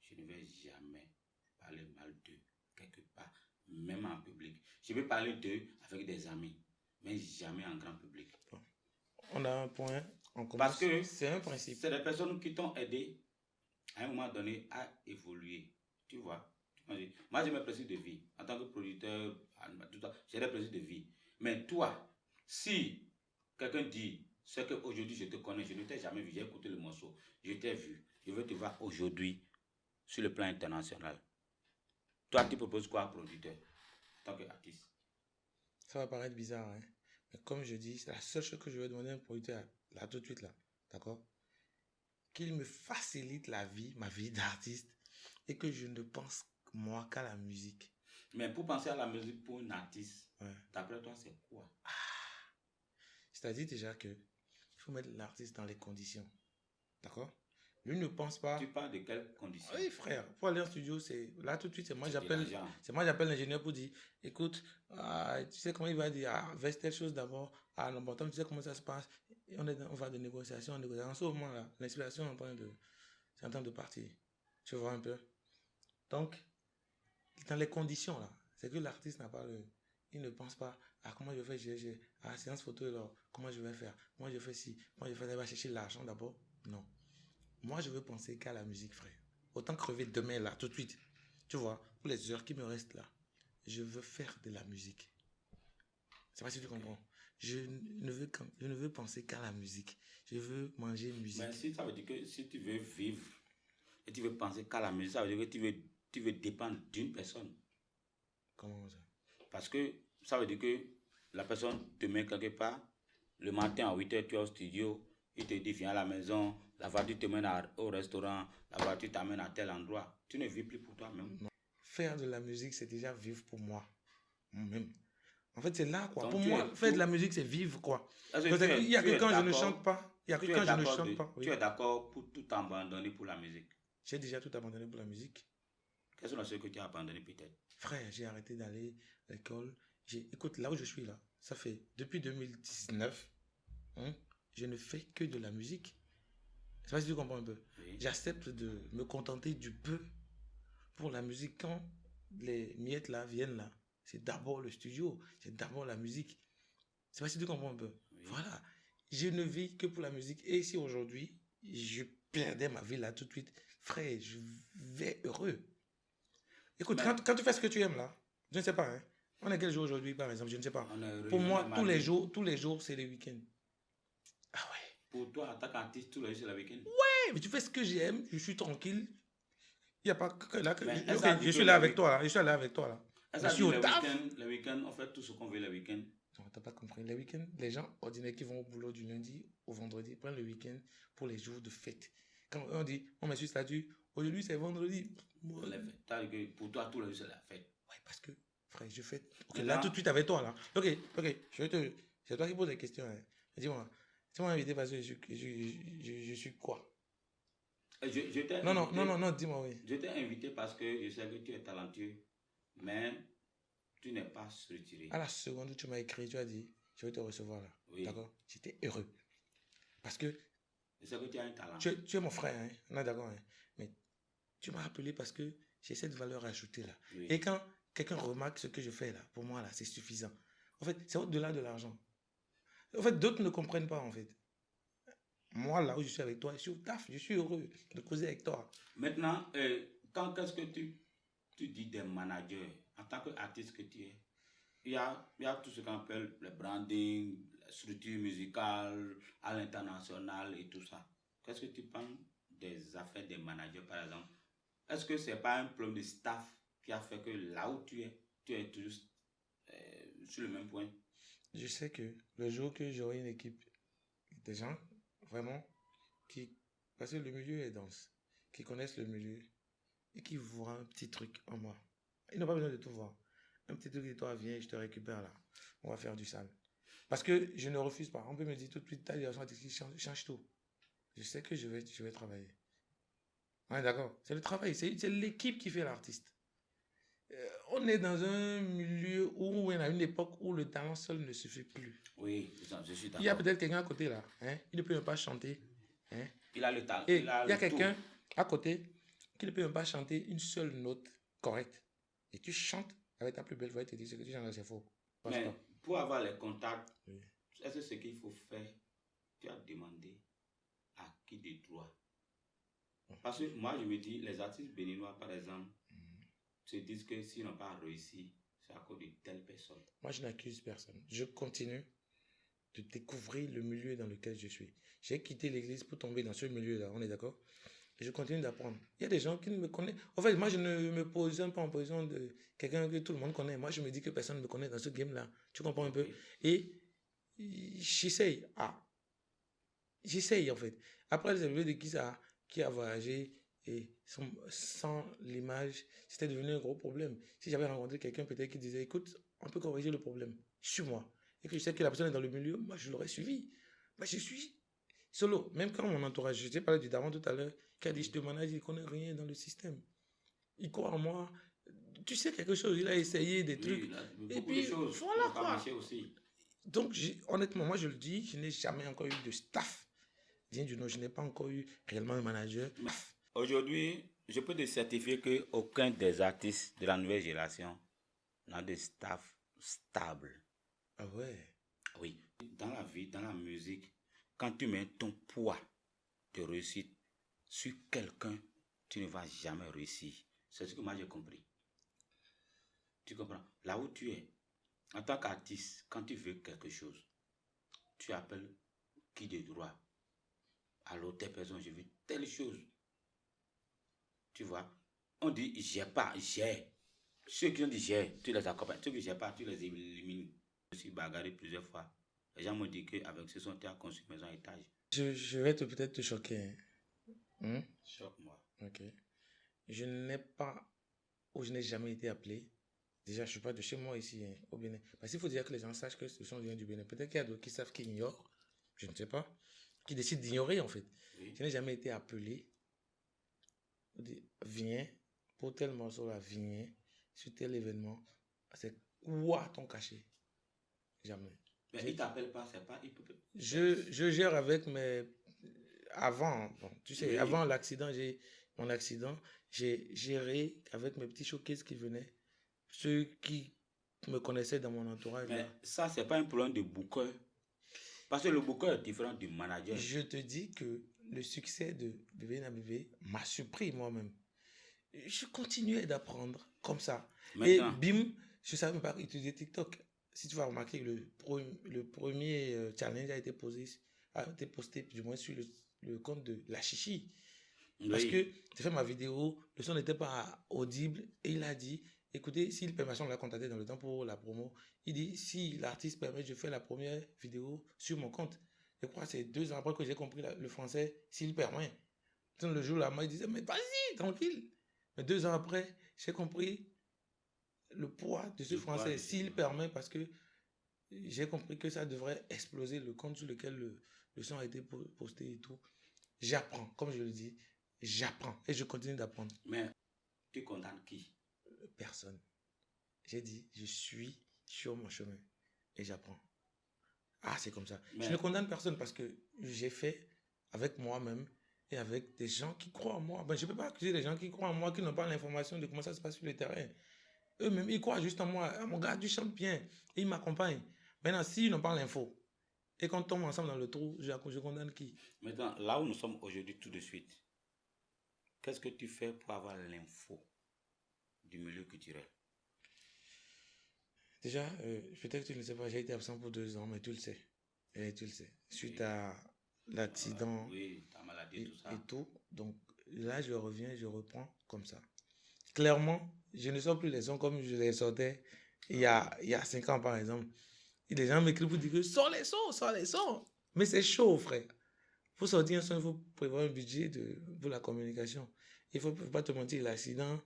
Speaker 2: je ne vais jamais parler mal d'eux quelque part, même en public. Je vais parler d'eux avec des amis, mais jamais en grand public.
Speaker 1: Bon. On a un point en commun.
Speaker 2: Parce que
Speaker 1: c'est un principe.
Speaker 2: C'est des personnes qui t'ont aidé à un moment donné à évoluer. Tu vois? Moi, j'ai mes principes de vie. En tant que producteur, j'ai des principes de vie. Mais toi, si quelqu'un dit, c'est qu'aujourd'hui je te connais, je ne t'ai jamais vu, j'ai écouté le morceau, je t'ai vu, je veux te voir aujourd'hui sur le plan international. Toi, tu proposes quoi, producteur, en tant qu'artiste?
Speaker 1: Ça va paraître bizarre, hein? Mais comme je dis, c'est la seule chose que je veux demander à un producteur, là, tout de suite, là. D'accord? Qu'il me facilite la vie, ma vie d'artiste, et que je ne pense, moi, qu'à la musique.
Speaker 2: Mais pour penser à la musique pour un artiste,
Speaker 1: Ouais.
Speaker 2: d'après toi, c'est quoi?
Speaker 1: C'est-à-dire déjà que il faut mettre l'artiste dans les conditions. D'accord? Lui ne pense pas.
Speaker 2: Tu parles de quelles conditions?
Speaker 1: Oui, frère. Pour aller en studio, c'est là tout de suite, c'est moi
Speaker 2: C'est
Speaker 1: j'appelle.
Speaker 2: l'argent.
Speaker 1: C'est moi j'appelle l'ingénieur pour dire, écoute, tu sais comment il va dire, verse telle chose d'abord. Non, bon, tu sais comment ça se passe. Et on va de négociation en négociation. En ce moment-là, l'inspiration est en train de partir. Tu vois un peu. Donc, dans les conditions là, c'est que l'artiste n'a pas il ne pense pas à comment je vais faire, séance photo alors, comment je vais faire, moi je fais ci, moi je vais aller chercher l'argent d'abord. Non. Moi je veux penser qu'à la musique, frère. Autant crever demain là, tout de suite. Tu vois, pour les heures qui me restent là, je veux faire de la musique. C'est pas si tu comprends. Je ne veux penser qu'à la musique. Je veux manger musique.
Speaker 2: Mais si ça veut dire que si tu veux vivre et tu veux penser qu'à la musique, ça veut dire que tu veux dépendre d'une personne.
Speaker 1: Comment ça?
Speaker 2: Parce que ça veut dire que la personne te met quelque part, le matin à 8h, tu es au studio, il te dit viens à la maison, la voiture te mène au restaurant, la voiture t'amène à tel endroit. Tu ne vis plus pour toi-même.
Speaker 1: Non. Faire de la musique, c'est déjà vivre pour moi-même. En fait, c'est là, quoi.
Speaker 2: Donc,
Speaker 1: pour moi, faire de la musique, c'est vivre, quoi. Il y a que quand je ne chante pas. Il y a que quand je ne chante pas.
Speaker 2: Tu es d'accord pour tout abandonner pour la musique?
Speaker 1: J'ai déjà tout abandonné pour la musique.
Speaker 2: Quelles sont les choses que tu as abandonnées peut-être?
Speaker 1: Frère, j'ai arrêté d'aller à l'école. Écoute, là où je suis là, ça fait depuis 2019, hein, je ne fais que de la musique. Je sais pas si tu comprends un peu.
Speaker 2: Oui.
Speaker 1: J'accepte de me contenter du peu pour la musique. Quand les miettes là viennent là, c'est d'abord le studio, c'est d'abord la musique. Je sais pas si tu comprends un peu. Oui. Voilà. Je ne vis que pour la musique. Et si aujourd'hui, je perdais ma vie là tout de suite, frère, je vais heureux. Écoute, quand tu fais ce que tu aimes là, je ne sais pas, hein. On est quel jour aujourd'hui, par exemple, je ne sais pas. Pour moi, tous les jours, c'est les week-ends. Ah ouais.
Speaker 2: Pour toi, en tant qu'artiste, tous les jours, c'est le week-end?
Speaker 1: Ouais, mais tu fais ce que j'aime, je suis tranquille. Il n'y a pas que là. Je suis
Speaker 2: là
Speaker 1: avec toi, là. Je suis là avec toi, là.
Speaker 2: Je suis au taf. Le week-end, on fait tout ce qu'on veut le week-end.
Speaker 1: Non, t'as pas compris. Les week-ends, les gens ordinaires qui vont au boulot du lundi au vendredi prennent le week-end pour les jours de fête. Quand on dit, on met sur statut, aujourd'hui c'est vendredi.
Speaker 2: Pour toi, tous les jours, c'est la fête.
Speaker 1: Ouais, parce que, frère, je fête. Ok, là, tout de suite avec toi, là. Ok, c'est toi qui poses des questions. Hein. Dis-moi, tu m'as invité parce que je suis quoi? Non, dis-moi, oui.
Speaker 2: Je t'ai invité parce que je sais que tu es talentueux, mais tu n'es pas structuré.
Speaker 1: À la seconde où tu m'as écrit, tu as dit, je vais te recevoir là. Oui. D'accord? J'étais heureux. Parce que.
Speaker 2: Je sais que tu as un talent.
Speaker 1: Tu es mon frère, hein? On est d'accord, hein? Mais tu m'as appelé parce que j'ai cette valeur ajoutée là. Oui. Et quand quelqu'un remarque ce que je fais là, pour moi là, c'est suffisant. En fait, c'est au-delà de l'argent. En fait, d'autres ne comprennent pas en fait. Moi, là où je suis avec toi, je suis au taf, je suis heureux de causer avec toi.
Speaker 2: Maintenant, qu'est-ce que tu dis des managers en tant qu'artiste que tu es? Il y a tout ce qu'on appelle le branding, la structure musicale à l'international et tout ça. Qu'est-ce que tu penses des affaires des managers, par exemple? Est-ce que ce n'est pas un problème de staff qui a fait que là où tu es toujours sur le même point?
Speaker 1: Je sais que le jour que j'aurai une équipe de gens, vraiment, parce que le milieu est dense, qui connaissent le milieu et qui voient un petit truc en moi. Ils n'ont pas besoin de tout voir. Un petit truc de toi, viens, je te récupère là. On va faire du sale. Parce que je ne refuse pas. On peut me dire tout de suite, ta direction artistique change tout. Je sais que je vais travailler. On est d'accord. C'est le travail, c'est l'équipe qui fait l'artiste. On est dans un milieu où on est à une époque où le talent seul ne suffit plus.
Speaker 2: Oui, je suis
Speaker 1: Il y a
Speaker 2: d'accord.
Speaker 1: peut-être quelqu'un à côté là, hein, il ne peut même pas chanter. Hein,
Speaker 2: Il a le talent,
Speaker 1: et
Speaker 2: il a
Speaker 1: il y a
Speaker 2: le tout.
Speaker 1: quelqu'un à côté qui ne peut même pas chanter une seule note correcte. Et tu chantes avec ta plus belle voix et tu dis ce que tu chantes, c'est faux. Passe
Speaker 2: Mais
Speaker 1: pas.
Speaker 2: pour avoir les contacts,
Speaker 1: Oui.
Speaker 2: est-ce que ce qu'il faut faire, tu as demandé à qui de droit? Parce que moi, je me dis, les artistes béninois, par exemple, se disent que s'ils n'ont pas réussi, c'est à cause de telle personne.
Speaker 1: Moi, je n'accuse personne. Je continue de découvrir le milieu dans lequel je suis. J'ai quitté l'église pour tomber dans ce milieu-là, on est d'accord? Et je continue d'apprendre. Il y a des gens qui ne me connaissent. En fait, moi, je ne me positionne pas en position de quelqu'un que tout le monde connaît. Moi, je me dis que personne ne me connaît dans ce game-là. Tu comprends un peu?
Speaker 2: Oui.
Speaker 1: Et j'essaye. J'essaye, en fait. Après, c'est le de qui a voyagé et sans l'image, c'était devenu un gros problème. Si j'avais rencontré quelqu'un peut-être qui disait, écoute, on peut corriger le problème, suis-moi. Et que je sais que la personne est dans le milieu, moi, je l'aurais suivi. Moi, je suis solo. Même quand mon entourage, je t'ai parlé du daron tout à l'heure, qui a dit, je te manage, il ne connaît rien dans le système. Il croit en moi. Tu sais quelque chose, il a essayé des trucs.
Speaker 2: Oui,
Speaker 1: Et
Speaker 2: beaucoup
Speaker 1: puis,
Speaker 2: de choses
Speaker 1: voilà
Speaker 2: n'ont pas
Speaker 1: quoi.
Speaker 2: marché aussi.
Speaker 1: Donc, honnêtement, moi, je le dis, je n'ai jamais encore eu de staff. Bien du nom, je n'ai pas encore eu réellement un manager.
Speaker 2: Aujourd'hui, je peux te certifier qu'aucun des artistes de la nouvelle génération n'a de staff stable.
Speaker 1: Ah ouais.
Speaker 2: Oui. Dans la vie, dans la musique, quand tu mets ton poids de réussite sur quelqu'un, tu ne vas jamais réussir. C'est ce que moi j'ai compris. Tu comprends? Là où tu es, en tant qu'artiste, quand tu veux quelque chose, tu appelles qui de droit. Alors, telle personne, je veux telle chose. Tu vois? On dit j'ai pas, j'ai. Ceux qui ont dit j'ai, tu les accompagnes. Ceux qui j'ai pas, tu les élimines. Je suis bagarré plusieurs fois. Les gens me disent qu'avec ce son, tu as construit maison à étage.
Speaker 1: Je vais peut-être te choquer. Hein?
Speaker 2: Choque-moi.
Speaker 1: Ok. Je n'ai pas, ou je n'ai jamais été appelé. Déjà, je ne suis pas de chez moi ici, hein, au Bénin. Parce qu'il faut dire que les gens sachent que ce sont des gens du Bénin. Peut-être qu'il y a d'autres qui savent, qui ignorent. Je ne sais pas. Qui décident d'ignorer, en fait.
Speaker 2: Oui.
Speaker 1: Je n'ai jamais été appelé. Viens, pour tel morceau là, viens, sur tel événement. C'est quoi ton cachet? Jamais.
Speaker 2: Mais il ne t'appelle pas, c'est pas.
Speaker 1: Je gère avec mes. Avant, bon, tu sais,
Speaker 2: Oui.
Speaker 1: avant l'accident, mon accident, j'ai géré avec mes petits showcases qui venaient. Ceux qui me connaissaient dans mon entourage.
Speaker 2: Mais
Speaker 1: là.
Speaker 2: ça, c'est pas un problème de booker. Parce que le booker est différent du manager.
Speaker 1: Je te dis que le succès de Bébé Nabébé m'a surpris moi-même. Je continuais d'apprendre comme ça.
Speaker 2: Maintenant.
Speaker 1: Et bim, je ne savais même pas utiliser TikTok. Si tu vas remarquer, le premier challenge a été posté du moins sur le compte de La Chichi.
Speaker 2: Oui.
Speaker 1: Parce que j'ai fait ma vidéo, le son n'était pas audible et il a dit, écoutez, si le permission l'a contacté dans le temps pour la promo, il dit, si l'artiste permet, je fais la première vidéo sur mon compte. Je crois que c'est 2 ans après que j'ai compris le français, s'il permet. Donc, le jour là, moi, il disait, mais vas-y, tranquille. Mais 2 ans après, j'ai compris le poids de ce français, s'il permet, parce que j'ai compris que ça devrait exploser le compte sur lequel le son a été posté et tout. J'apprends, comme je le dis, j'apprends et je continue d'apprendre.
Speaker 2: Mais tu condamnes qui?
Speaker 1: Personne. J'ai dit, je suis sur mon chemin et j'apprends. Ah, c'est comme ça. Je ne condamne personne parce que j'ai fait avec moi-même et avec des gens qui croient en moi. Ben, je ne peux pas accuser des gens qui croient en moi, qui n'ont pas l'information de comment ça se passe sur le terrain. Eux-mêmes, ils croient juste en moi. Ah, mon gars, tu chantes bien. Et ils m'accompagnent. Maintenant, s'ils n'ont pas l'info et qu'on tombe ensemble dans le trou, je condamne qui?
Speaker 2: Maintenant, là où nous sommes aujourd'hui tout de suite, qu'est-ce que tu fais pour avoir l'info du milieu culturel?
Speaker 1: Déjà, peut-être que tu ne sais pas, j'ai été absent pour 2 ans, mais tu le sais. Et tu le sais. Suite à l'accident
Speaker 2: ta maladie, tout ça.
Speaker 1: et tout. Donc là, je reviens, je reprends comme ça. Clairement, je ne sors plus les sons comme je les sortais il y a 5 ans, par exemple. Et les gens m'écrivent pour dire que sors les sons, sors les sons. Mais c'est chaud, frère. Pour sortir un son, il faut prévoir un budget pour la communication. Il ne faut pas te mentir, l'accident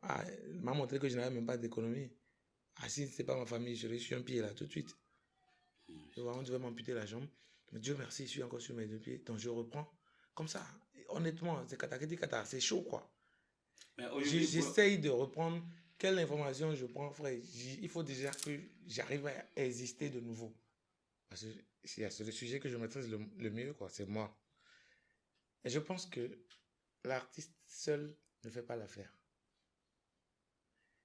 Speaker 1: m'a montré que je n'avais même pas d'économie. Ah, si ce n'est pas ma famille, je suis un pied là tout de suite. On devait m'amputer la jambe. Mais Dieu merci, je suis encore sur mes 2 pieds. Donc je reprends comme ça. honnêtement, c'est katakiti kata, c'est chaud, quoi.
Speaker 2: Mais aujourd'hui,
Speaker 1: J'essaye de reprendre quelle information je prends, frère. Il faut déjà que j'arrive à exister de nouveau. Parce que c'est le sujet que je maîtrise le mieux, quoi. C'est moi. Et je pense que l'artiste seul ne fait pas l'affaire.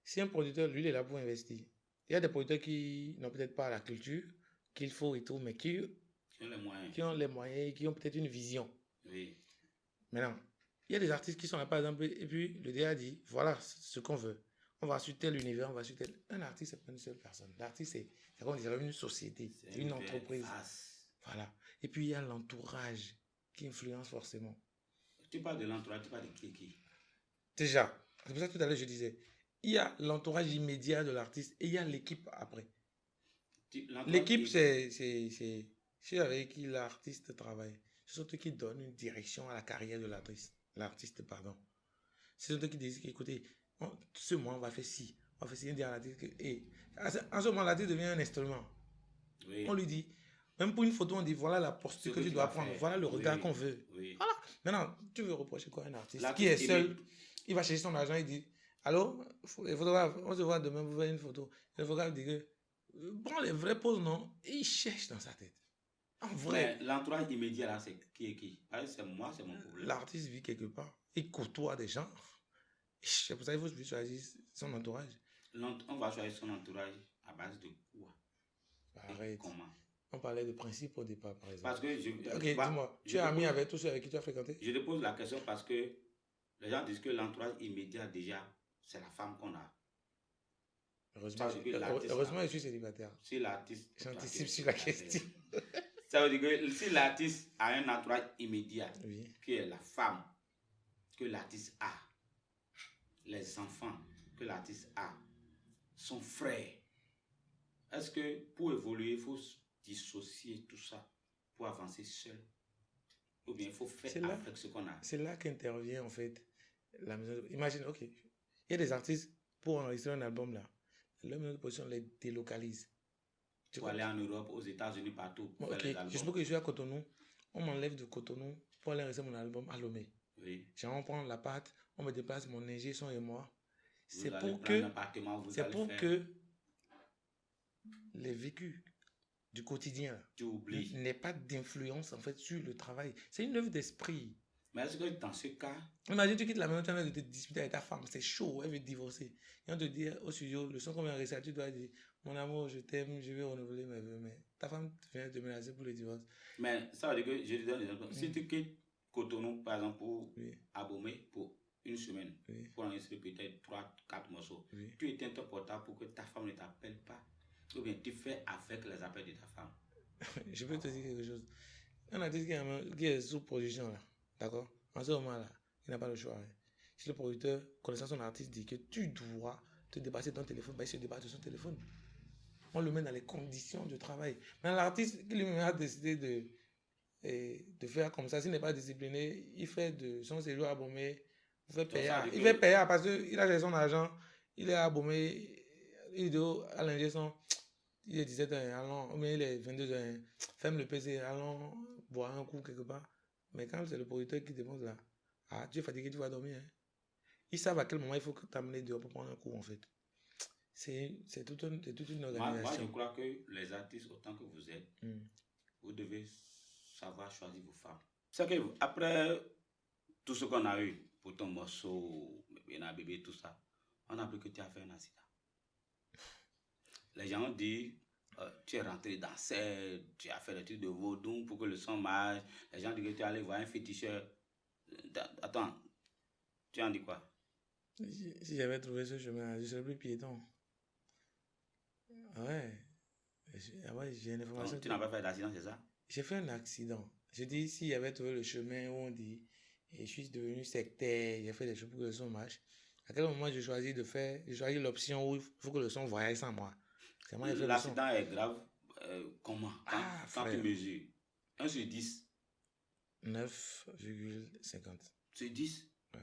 Speaker 1: Si un producteur, lui, il est là pour investir. Il y a des producteurs qui n'ont peut-être pas la culture qu'il faut et tout, mais qui
Speaker 2: ont les moyens.
Speaker 1: Qui ont les moyens, qui ont peut-être une vision.
Speaker 2: Oui.
Speaker 1: Maintenant, il y a des artistes qui sont là, par exemple, et puis le DA dit, voilà ce qu'on veut. On va sur tel univers, on va sur tel... Un artiste, c'est pas une seule personne. L'artiste, c'est comme on dirait une société, une entreprise. Voilà. Et puis, il y a l'entourage qui influence forcément.
Speaker 2: Tu parles de l'entourage, tu parles de qui?
Speaker 1: Déjà, c'est pour ça que tout à l'heure, je disais, il y a l'entourage immédiat de l'artiste et il y a l'équipe après. L'équipe, c'est avec qui l'artiste travaille. C'est surtout qui donne une direction à la carrière de l'artiste, pardon. C'est surtout qui dit, écoutez, ce mois, on va faire ci. On va faire ci, on dit à l'artiste que, en ce moment, l'artiste devient un instrument. Oui. On lui dit, même pour une photo, on dit, voilà la posture que tu dois prendre, voilà le regard qu'on veut. Oui. Voilà. Maintenant, tu veux reprocher quoi à un artiste qui est seul, il va chercher son argent, il dit, allô, les photographes, on se voit demain pour faire une photo. Le photographe dit que, prends les vraies poses, non? Et il cherche dans sa tête. En vrai.
Speaker 2: L'entourage immédiat, là, c'est qui? C'est moi, c'est mon problème.
Speaker 1: L'artiste vit quelque part. Il côtoie des gens. C'est pour ça qu'il faut choisir son entourage.
Speaker 2: On va choisir son entourage à base de quoi?
Speaker 1: Arrête. Comment? On parlait de principe au départ, par exemple.
Speaker 2: Parce que
Speaker 1: ok, dis-moi, tu es ami avec tous ceux avec qui tu as fréquenté?
Speaker 2: Je te pose la question parce que les gens disent que l'entourage immédiat, déjà, c'est la femme qu'on a.
Speaker 1: Heureusement, je suis célibataire.
Speaker 2: Si l'artiste...
Speaker 1: J'anticipe sur la question.
Speaker 2: Ça veut dire que si l'artiste a un entourage immédiat,
Speaker 1: oui,
Speaker 2: qui est la femme que l'artiste a, les enfants que l'artiste a, son frère, est-ce que pour évoluer, il faut dissocier tout ça pour avancer seul? Ou bien il faut faire avec ce qu'on a? C'est là
Speaker 1: qu'intervient en fait la maison. Imagine, ok, il y a des artistes pour enregistrer un album là, leur maison de production les délocalise.
Speaker 2: Pour aller en Europe, aux États-Unis, partout.
Speaker 1: Bon, ok, je suppose que je suis à Cotonou. On m'enlève de Cotonou pour aller enregistrer mon album à Lomé.
Speaker 2: Oui.
Speaker 1: Genre, on prend l'appart, on me déplace, mon ingé son et moi. C'est pour que les vécus du quotidien n'aient pas d'influence en fait sur le travail. C'est une œuvre d'esprit.
Speaker 2: Mais est-ce que dans ce cas...
Speaker 1: Imagine, tu quittes la maison, tu as de te disputer avec ta femme, c'est chaud, elle veut divorcer. Et on te dit au studio, le son qu'on vient enregistrer, tu dois dire, mon amour, je t'aime, je vais renouveler mes vœux, mais ta femme vient te menacer pour le divorce.
Speaker 2: Mais ça veut dire que, je te donne des exemples. Si tu quittes Cotonou, par exemple, pour Abomey, pour une semaine, pour enregistrer peut-être 3-4 morceaux, tu éteins ton portable pour que ta femme ne t'appelle pas, ou bien tu fais avec les appels de ta femme.
Speaker 1: Je peux te dire quelque chose. Un artiste qui est sous production, là, d'accord? En ce moment-là, il n'a pas le choix. Hein. Si le producteur, connaissant son artiste, dit que tu dois te dépasser de ton téléphone, ben il se dépasse de son téléphone. On le met dans les conditions de travail. Mais l'artiste qui lui-même a décidé de faire comme ça, s'il n'est pas discipliné, il fait de son séjour à Abomey, il fait payer parce qu'il a son argent, il est à Abomey, il dit à l'ingé son, il est 17h, allons, mais il est 22h, ferme le PC, allons boire un coup quelque part. Mais quand c'est le producteur qui demande là, ah, tu es fatigué, tu vas dormir. Hein. Ils savent à quel moment il faut t'amener dehors pour prendre un coup en fait. C'est toute une organisation.
Speaker 2: Moi, je crois que les artistes, autant que vous êtes, vous devez savoir choisir vos femmes. C'est que après tout ce qu'on a eu pour ton morceau, bébé, tout ça, on a vu que tu as fait un accident. Les gens ont dit, tu es rentré dans tu as fait le truc de vaudou pour que le son marche. Les gens disent que tu es allé voir un féticheur. Attends, tu en dis quoi?
Speaker 1: Si j'avais trouvé ce chemin, je serais plus piéton. Ouais. J'ai une information.
Speaker 2: Donc, tu n'as pas fait d'accident, c'est ça?
Speaker 1: J'ai fait un accident. Je dis, s'il y avait trouvé le chemin où on dit, et je suis devenu sectaire, j'ai fait des choses pour que le son marche. À quel moment j'ai choisi l'option où il faut que le son voyage sans moi?
Speaker 2: L'accident est grave. Comment? Quand tu mesures 1 sur 10.
Speaker 1: 9,50.
Speaker 2: Sur 10?
Speaker 1: Ouais.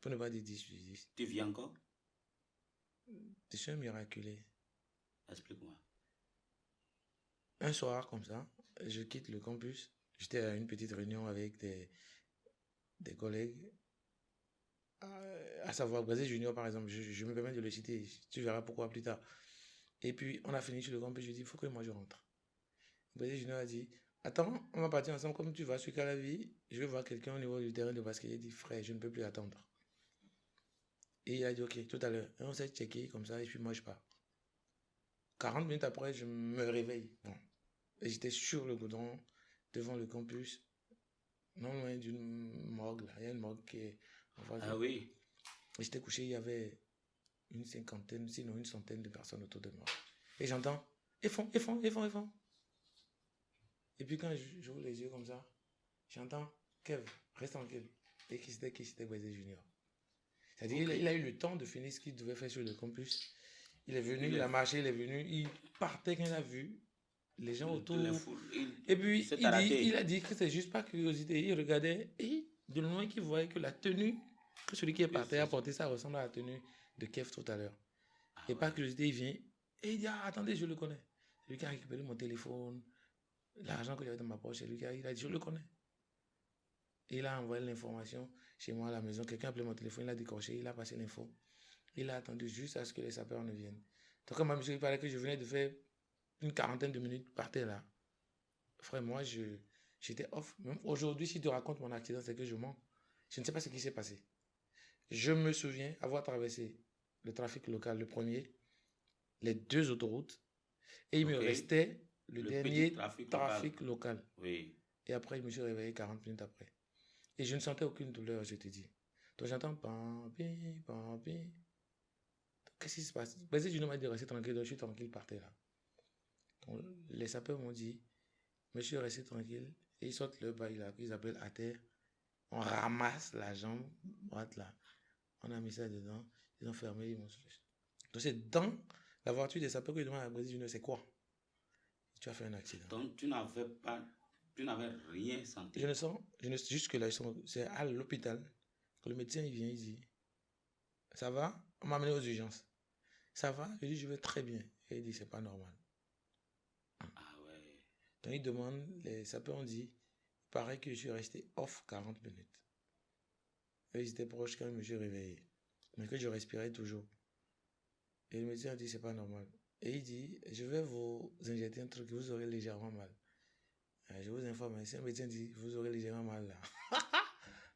Speaker 1: Pour ne pas dire 10 sur 10.
Speaker 2: Tu vis encore?
Speaker 1: Je suis un miraculé.
Speaker 2: Explique-moi.
Speaker 1: Un soir, comme ça, je quitte le campus. J'étais à une petite réunion avec des collègues, à savoir Brésil Junior par exemple, je me permets de le citer, tu verras pourquoi plus tard. Et puis on a fini sur le campus, je lui ai dit, il faut que moi je rentre. Brésil Junior a dit, attends, on va partir ensemble comme tu vas sur Calavi, je vais voir quelqu'un au niveau du terrain de basket. Il a dit, frère, je ne peux plus attendre. Et il a dit, ok, tout à l'heure. Et on s'est checké comme ça, et puis moi je pars. 40 minutes après, je me réveille. Bon. Et j'étais sur le goudron, devant le campus, non loin d'une morgue. Là. Il y a une morgue qui est en face.
Speaker 2: Ah oui.
Speaker 1: Et j'étais couché, il y avait une cinquantaine, sinon une centaine de personnes autour de moi. Et j'entends, ils font. Et puis quand j'ouvre les yeux comme ça, j'entends, Kev, reste tranquille. Et qui c'était Brésil Junior. C'est-à-dire qu'il a eu le temps de finir ce qu'il devait faire sur le campus. Il est venu, il a marché, il est venu, il partait quand il a vu les gens autour. Et puis il a dit que c'est juste par curiosité. Il regardait et de loin qu'il voyait que la tenue que celui qui est parti a porté, ça ressemble à la tenue de Kev tout à l'heure. Et par curiosité, il vient et il dit, ah, attendez, je le connais. Celui qui a récupéré mon téléphone, l'argent que j'avais dans ma poche, c'est lui qui il a dit, je le connais. Et il a envoyé l'information chez moi à la maison. Quelqu'un a appelé mon téléphone, il a décroché, il a passé l'info. Il a attendu juste à ce que les sapeurs ne viennent. Donc, comme monsieur, il paraît que je venais de faire une quarantaine de minutes par terre là. Frère, moi, j'étais off. Même aujourd'hui, si tu racontes mon accident, c'est que je mens. Je ne sais pas ce qui s'est passé. Je me souviens avoir traversé le trafic local, le premier, les 2 autoroutes, et il me restait le dernier trafic local.
Speaker 2: Oui.
Speaker 1: Et après, je me suis réveillé 40 minutes après. Et je ne sentais aucune douleur, je te dis. Donc j'entends pampi. Qu'est-ce qui se passe? Brésil Junior m'a dit rester tranquille, donc je suis tranquille par terre là. Donc, les sapeurs m'ont dit, monsieur, restez tranquille. Et ils sortent le bail là, qu'ils appellent à terre. On ramasse la jambe droite là. On a mis ça dedans. Ils ont fermé, ils m'ont soulevé. Donc c'est dans la voiture des sapeurs que je demande à Brésil Junior, c'est quoi? Tu as fait un accident.
Speaker 2: Donc tu n'avais rien senti.
Speaker 1: Je ne sens, jusque là, c'est à l'hôpital. Le médecin il vient, il dit, ça va? On m'a amené aux urgences. Ça va? Je dis, je vais très bien. Et il dit, c'est pas normal.
Speaker 2: Ah ouais.
Speaker 1: Donc il demande, les sapeurs ont dit, il paraît que je suis resté off 40 minutes. Et ils étaient proches quand je me suis réveillé. Mais que je respirais toujours. Et le médecin a dit, c'est pas normal. Et il dit, je vais vous injecter un truc, vous aurez légèrement mal. Je vous informe, si un médecin dit, vous aurez légèrement mal là.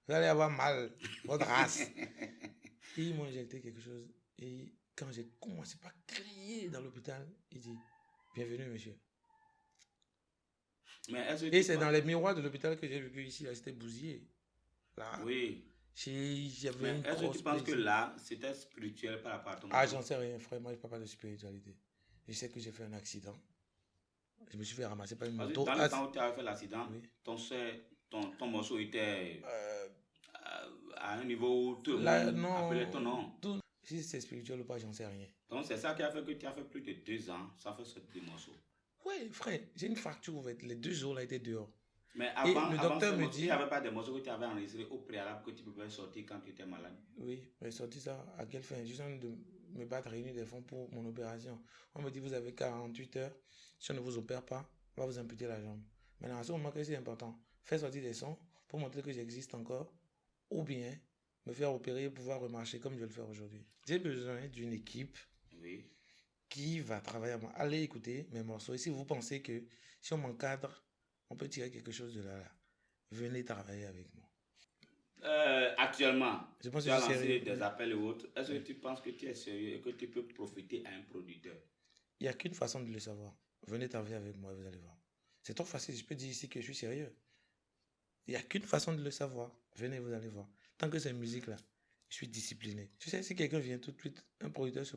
Speaker 1: Vous allez avoir mal, votre race. Et ils m'ont injecté quelque chose. Et quand j'ai commencé à crier dans l'hôpital, il dit, bienvenue monsieur. Et c'est dans les miroirs de l'hôpital que j'ai vécu ici, là, c'était bousillé. Là,
Speaker 2: oui.
Speaker 1: J'avais une
Speaker 2: est-ce que tu penses que là, c'était spirituel par rapport à ton
Speaker 1: Ah, j'en sais rien, frère. Moi, je ne parle pas de spiritualité. Je sais que j'ai fait un accident. Je me suis fait ramasser par une moto.
Speaker 2: Dans le temps où tu avais fait l'accident, oui. ton morceau était à un niveau où tout le monde appelait ton nom.
Speaker 1: Si c'est spirituel ou pas, j'en sais rien.
Speaker 2: Donc, c'est ça qui a fait que tu as fait plus de 2 ans sans faire ce petit morceau.
Speaker 1: Oui, frère. J'ai une fracture ouverte. Les 2 jours, là, étaient dehors.
Speaker 2: Mais avant, le docteur me dit, il n'y avait pas de morceaux que tu avais enregistrés au préalable que tu pouvais sortir quand tu étais malade.
Speaker 1: Oui, mais sorti ça à quelle fin? Juste de me battre, réunir des fonds pour mon opération. On me dit, vous avez 48 heures. Si on ne vous opère pas, on va vous amputer la jambe. Maintenant, à ce moment que c'est important, faire sortir des sons pour montrer que j'existe encore, ou bien me faire opérer et pouvoir remarcher comme je vais le faire aujourd'hui. J'ai besoin d'une équipe qui va travailler à moi. Allez écouter mes morceaux. Et si vous pensez que si on m'encadre, on peut tirer quelque chose de là. Venez travailler avec moi.
Speaker 2: Actuellement,
Speaker 1: je pense
Speaker 2: tu as lancé des appels et autres. Est-ce que tu penses que tu es sérieux et que tu peux profiter à un producteur?
Speaker 1: Il n'y a qu'une façon de le savoir. Venez travailler avec moi et vous allez voir. C'est trop facile. Je peux dire ici que je suis sérieux. Il n'y a qu'une façon de le savoir. Venez, vous allez voir. Tant que c'est musique là, je suis discipliné. Tu sais, si quelqu'un vient tout de suite, un producteur se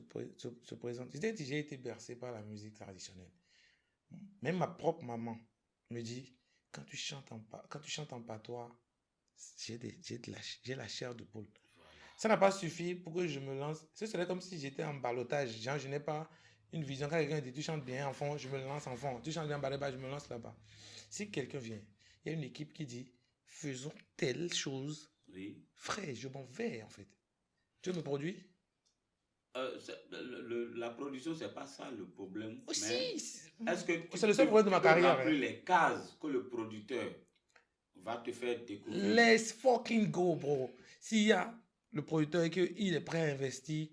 Speaker 1: présente. J'ai été bercé par la musique traditionnelle. Même ma propre maman me dit, quand tu chantes en patois, j'ai la chair de poule. Voilà. Ça n'a pas suffi pour que je me lance. Ce serait comme si j'étais en ballottage. Genre, je n'ai pas une vision. Quand quelqu'un dit, tu chantes bien en fond, je me lance en fond. Tu chantes bien en bas, je me lance là-bas. Si quelqu'un vient, il y a une équipe qui dit, faisons telle chose.
Speaker 2: Oui.
Speaker 1: Frère, je m'en vais en fait. Tu me produis?
Speaker 2: La production, c'est pas ça le problème.
Speaker 1: Aussi.
Speaker 2: Est-ce que
Speaker 1: c'est le seul problème de ma carrière.
Speaker 2: Remplir les cases que le producteur Va te faire découvrir.
Speaker 1: Let's fucking go, bro. S'il y a le producteur et qu'il est prêt à investir,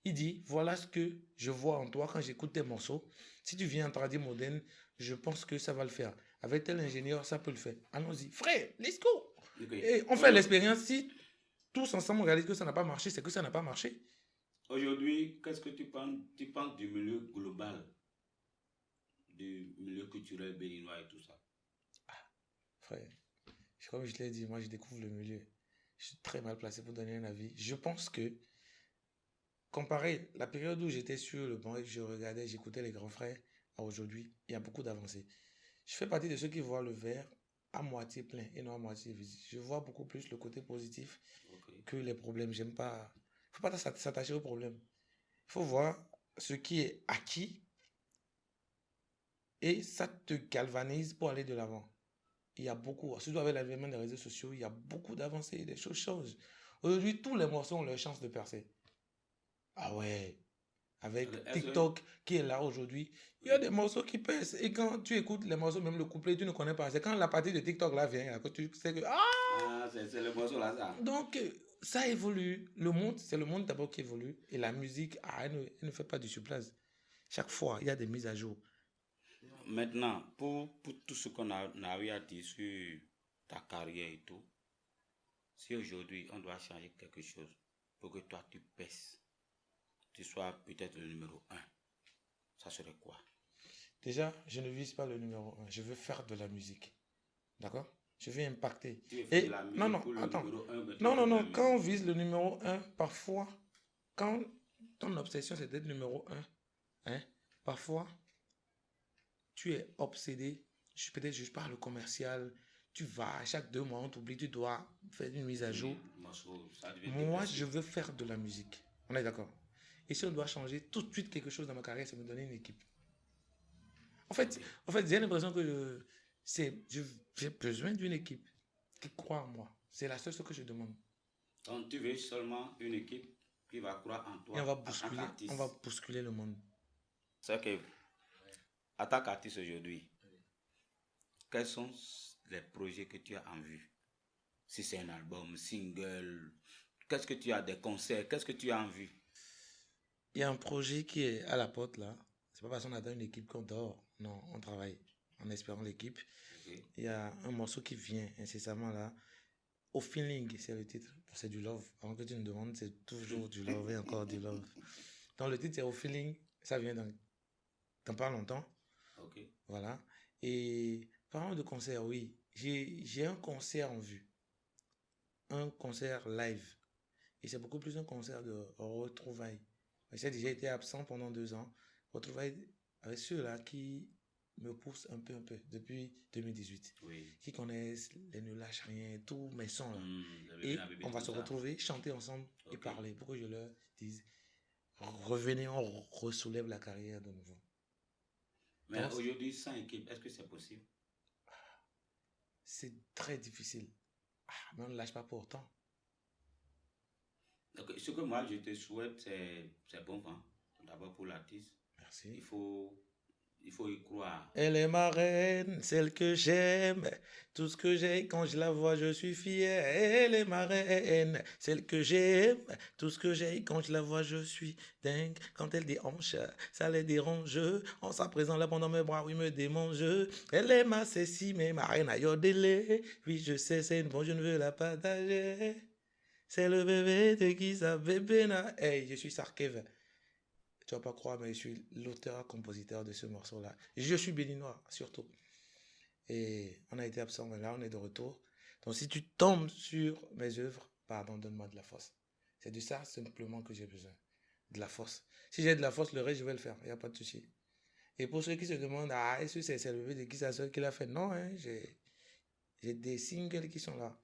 Speaker 1: il dit, voilà ce que je vois en toi quand j'écoute tes morceaux. Si tu viens en tradi moderne, je pense que ça va le faire. Avec tel ingénieur, ça peut le faire. Allons-y. Frère, let's go.
Speaker 2: Ok.
Speaker 1: Et on fait l'expérience. Si tous ensemble on réalise que ça n'a pas marché, c'est que ça n'a pas marché.
Speaker 2: Aujourd'hui, qu'est-ce que tu penses? Tu penses du milieu global, du milieu culturel béninois et tout ça?
Speaker 1: Frère, comme je l'ai dit, moi je découvre le milieu. Je suis très mal placé pour donner un avis. Je pense que, comparé la période où j'étais sur le banc et que je regardais, j'écoutais les grands frères, à aujourd'hui, il y a beaucoup d'avancées. Je fais partie de ceux qui voient le verre à moitié plein et non à moitié vide. Je vois beaucoup plus le côté positif que les problèmes. J'aime pas. Il ne faut pas s'attacher aux problèmes. Il faut voir ce qui est acquis et ça te galvanise pour aller de l'avant. Il y a beaucoup, surtout avec l'avènement des réseaux sociaux, il y a beaucoup d'avancées, des choses changent. Aujourd'hui, tous les morceaux ont leur chance de percer. Ah ouais, avec TikTok qui est là aujourd'hui, il y a des morceaux qui percent. Et quand tu écoutes les morceaux, même le couplet, tu ne connais pas. C'est quand la partie de TikTok là vient, que tu sais que...
Speaker 2: Ah, c'est le morceau là, ça.
Speaker 1: Donc, ça évolue. Le monde, c'est le monde d'abord qui évolue. Et la musique, elle ne fait pas du surplace. Chaque fois, il y a des mises à jour.
Speaker 2: Maintenant, pour tout ce qu'on a eu à dire sur ta carrière et tout, si aujourd'hui on doit changer quelque chose pour que toi tu pèses, tu sois peut-être le numéro 1, ça serait quoi?
Speaker 1: Déjà, je ne vise pas le numéro 1. Je veux faire de la musique. D'accord? Je veux impacter.
Speaker 2: Tu veux faire de la musique
Speaker 1: non,
Speaker 2: pour le
Speaker 1: attends.
Speaker 2: numéro 1,
Speaker 1: Non. Quand on vise le numéro 1, parfois, quand ton obsession c'est d'être numéro 1, parfois, tu es obsédé. Peut-être juste par le commercial. Tu vas, chaque 2 mois, on t'oublie, tu dois faire une mise à jour. Moi, je veux faire de la musique. On est d'accord? Et si on doit changer tout de suite quelque chose dans ma carrière, c'est me donner une équipe. En fait, j'ai l'impression que j'ai besoin d'une équipe qui croit en moi. C'est la seule chose que je demande.
Speaker 2: Donc, tu veux seulement une équipe qui va croire en toi.
Speaker 1: Et on va bousculer le monde.
Speaker 2: C'est que, en tant qu'artiste aujourd'hui, quels sont les projets que tu as en vue? Si c'est un album, single, qu'est-ce que tu as, des concerts, qu'est-ce que tu as en vue?
Speaker 1: Il y a un projet qui est à la porte là. C'est pas parce qu'on attend une équipe qu'on dort. Non, on travaille en espérant l'équipe. Okay. Il y a un morceau qui vient incessamment là. Au feeling, c'est le titre. C'est du love. Avant que tu me demandes, c'est toujours du love et encore du love. Donc le titre c'est Au feeling. Ça vient dans pas longtemps.
Speaker 2: Ok.
Speaker 1: Voilà. Et parlant de concert, oui. J'ai un concert en vue. Un concert live. Et c'est beaucoup plus un concert de retrouvailles. J'ai déjà été absent pendant 2 ans. Retrouvailles avec ceux-là qui me poussent un peu depuis 2018.
Speaker 2: Oui.
Speaker 1: Qui connaissent les Ne Lâche Rien, tous mes sons là. Et on va se retrouver, chanter ensemble et parler pour que je leur dise revenez, on ressoulève la carrière de nouveau.
Speaker 2: Mais aujourd'hui, sans équipe, est-ce que c'est possible?
Speaker 1: C'est très difficile. Mais on ne lâche pas pour autant.
Speaker 2: Donc, ce que moi je te souhaite, c'est bon vent. D'abord pour l'artiste.
Speaker 1: Merci.
Speaker 2: Il faut y croire.
Speaker 1: Elle est ma reine, celle que j'aime. Tout ce que j'ai, quand je la vois, je suis fier. Elle est ma reine, celle que j'aime. Tout ce que j'ai, quand je la vois, je suis dingue. Quand elle déhanche, ça les dérange. En sa présence là pendant mes bras, oui, me démange. Elle est ma Cécile, mais ma reine à Yodélé. Oui, je sais, c'est une bonne, je ne veux la partager. C'est le bébé de qui ça bébé na. Hey, je suis Sarkev. Tu vas pas croire, mais je suis l'auteur-compositeur de ce morceau-là. Je suis béninois, surtout. Et on a été absent, mais là, on est de retour. Donc, si tu tombes sur mes œuvres, pardon, donne-moi de la force. C'est de ça simplement que j'ai besoin. De la force. Si j'ai de la force, le reste, je vais le faire. Il n'y a pas de souci. Et pour ceux qui se demandent, est-ce que c'est le bébé de qui ça seul qui l'a fait? Non, j'ai des singles qui sont là.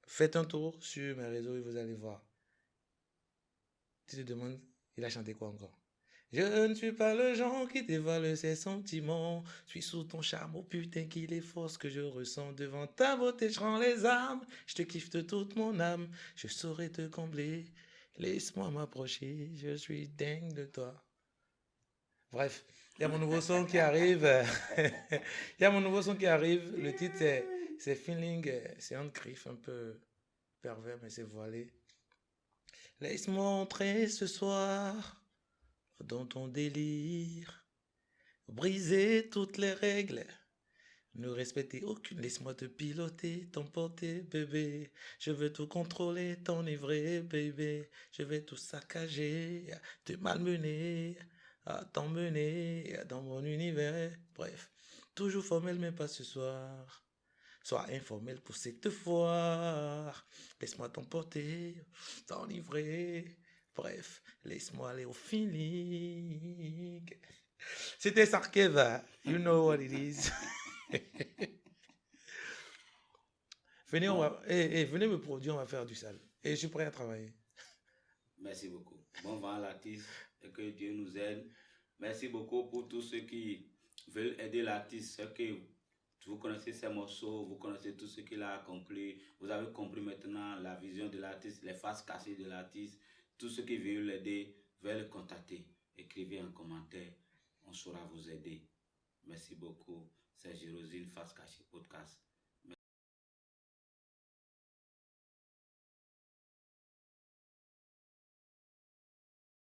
Speaker 1: Faites un tour sur mes réseaux et vous allez voir. Tu te demandes, il a chanté quoi encore? Je ne suis pas le genre qui dévoile ses sentiments. Je suis sous ton charme, oh putain qu'il est fort ce que je ressens. Devant ta beauté, je rends les armes. Je te kiffe de toute mon âme. Je saurais te combler. Laisse-moi m'approcher. Je suis dingue de toi. Bref, il y a mon nouveau son qui arrive. Le titre C'est feeling, c'est un griffe un peu pervers, mais c'est voilé. Laisse-moi entrer ce soir dans ton délire, briser toutes les règles, ne respecter aucune. Laisse-moi te piloter, t'emporter, bébé. Je veux tout contrôler, t'enivrer, bébé. Je vais tout saccager, te malmener, t'emmener dans mon univers. Bref, toujours formel, mais pas ce soir. Sois informel pour cette fois. Laisse-moi t'emporter, t'enivrer. Bref, laisse-moi aller au feeling. C'était Sarkeva. You know what it is. Venez, venez me produire, on va faire du sale. Et je suis prêt à travailler.
Speaker 2: Merci beaucoup. Bon vent à l'artiste et que Dieu nous aide. Merci beaucoup pour tous ceux qui veulent aider l'artiste. Ceux qui vous connaissez ses morceaux, vous connaissez tout ce qu'il a accompli. Vous avez compris maintenant la vision de l'artiste, les faces cachées de l'artiste. Tous ceux qui veulent l'aider, veulent le contacter. Écrivez en commentaire, on saura vous aider. Merci beaucoup. C'est Jérosine Face Cachée Podcast.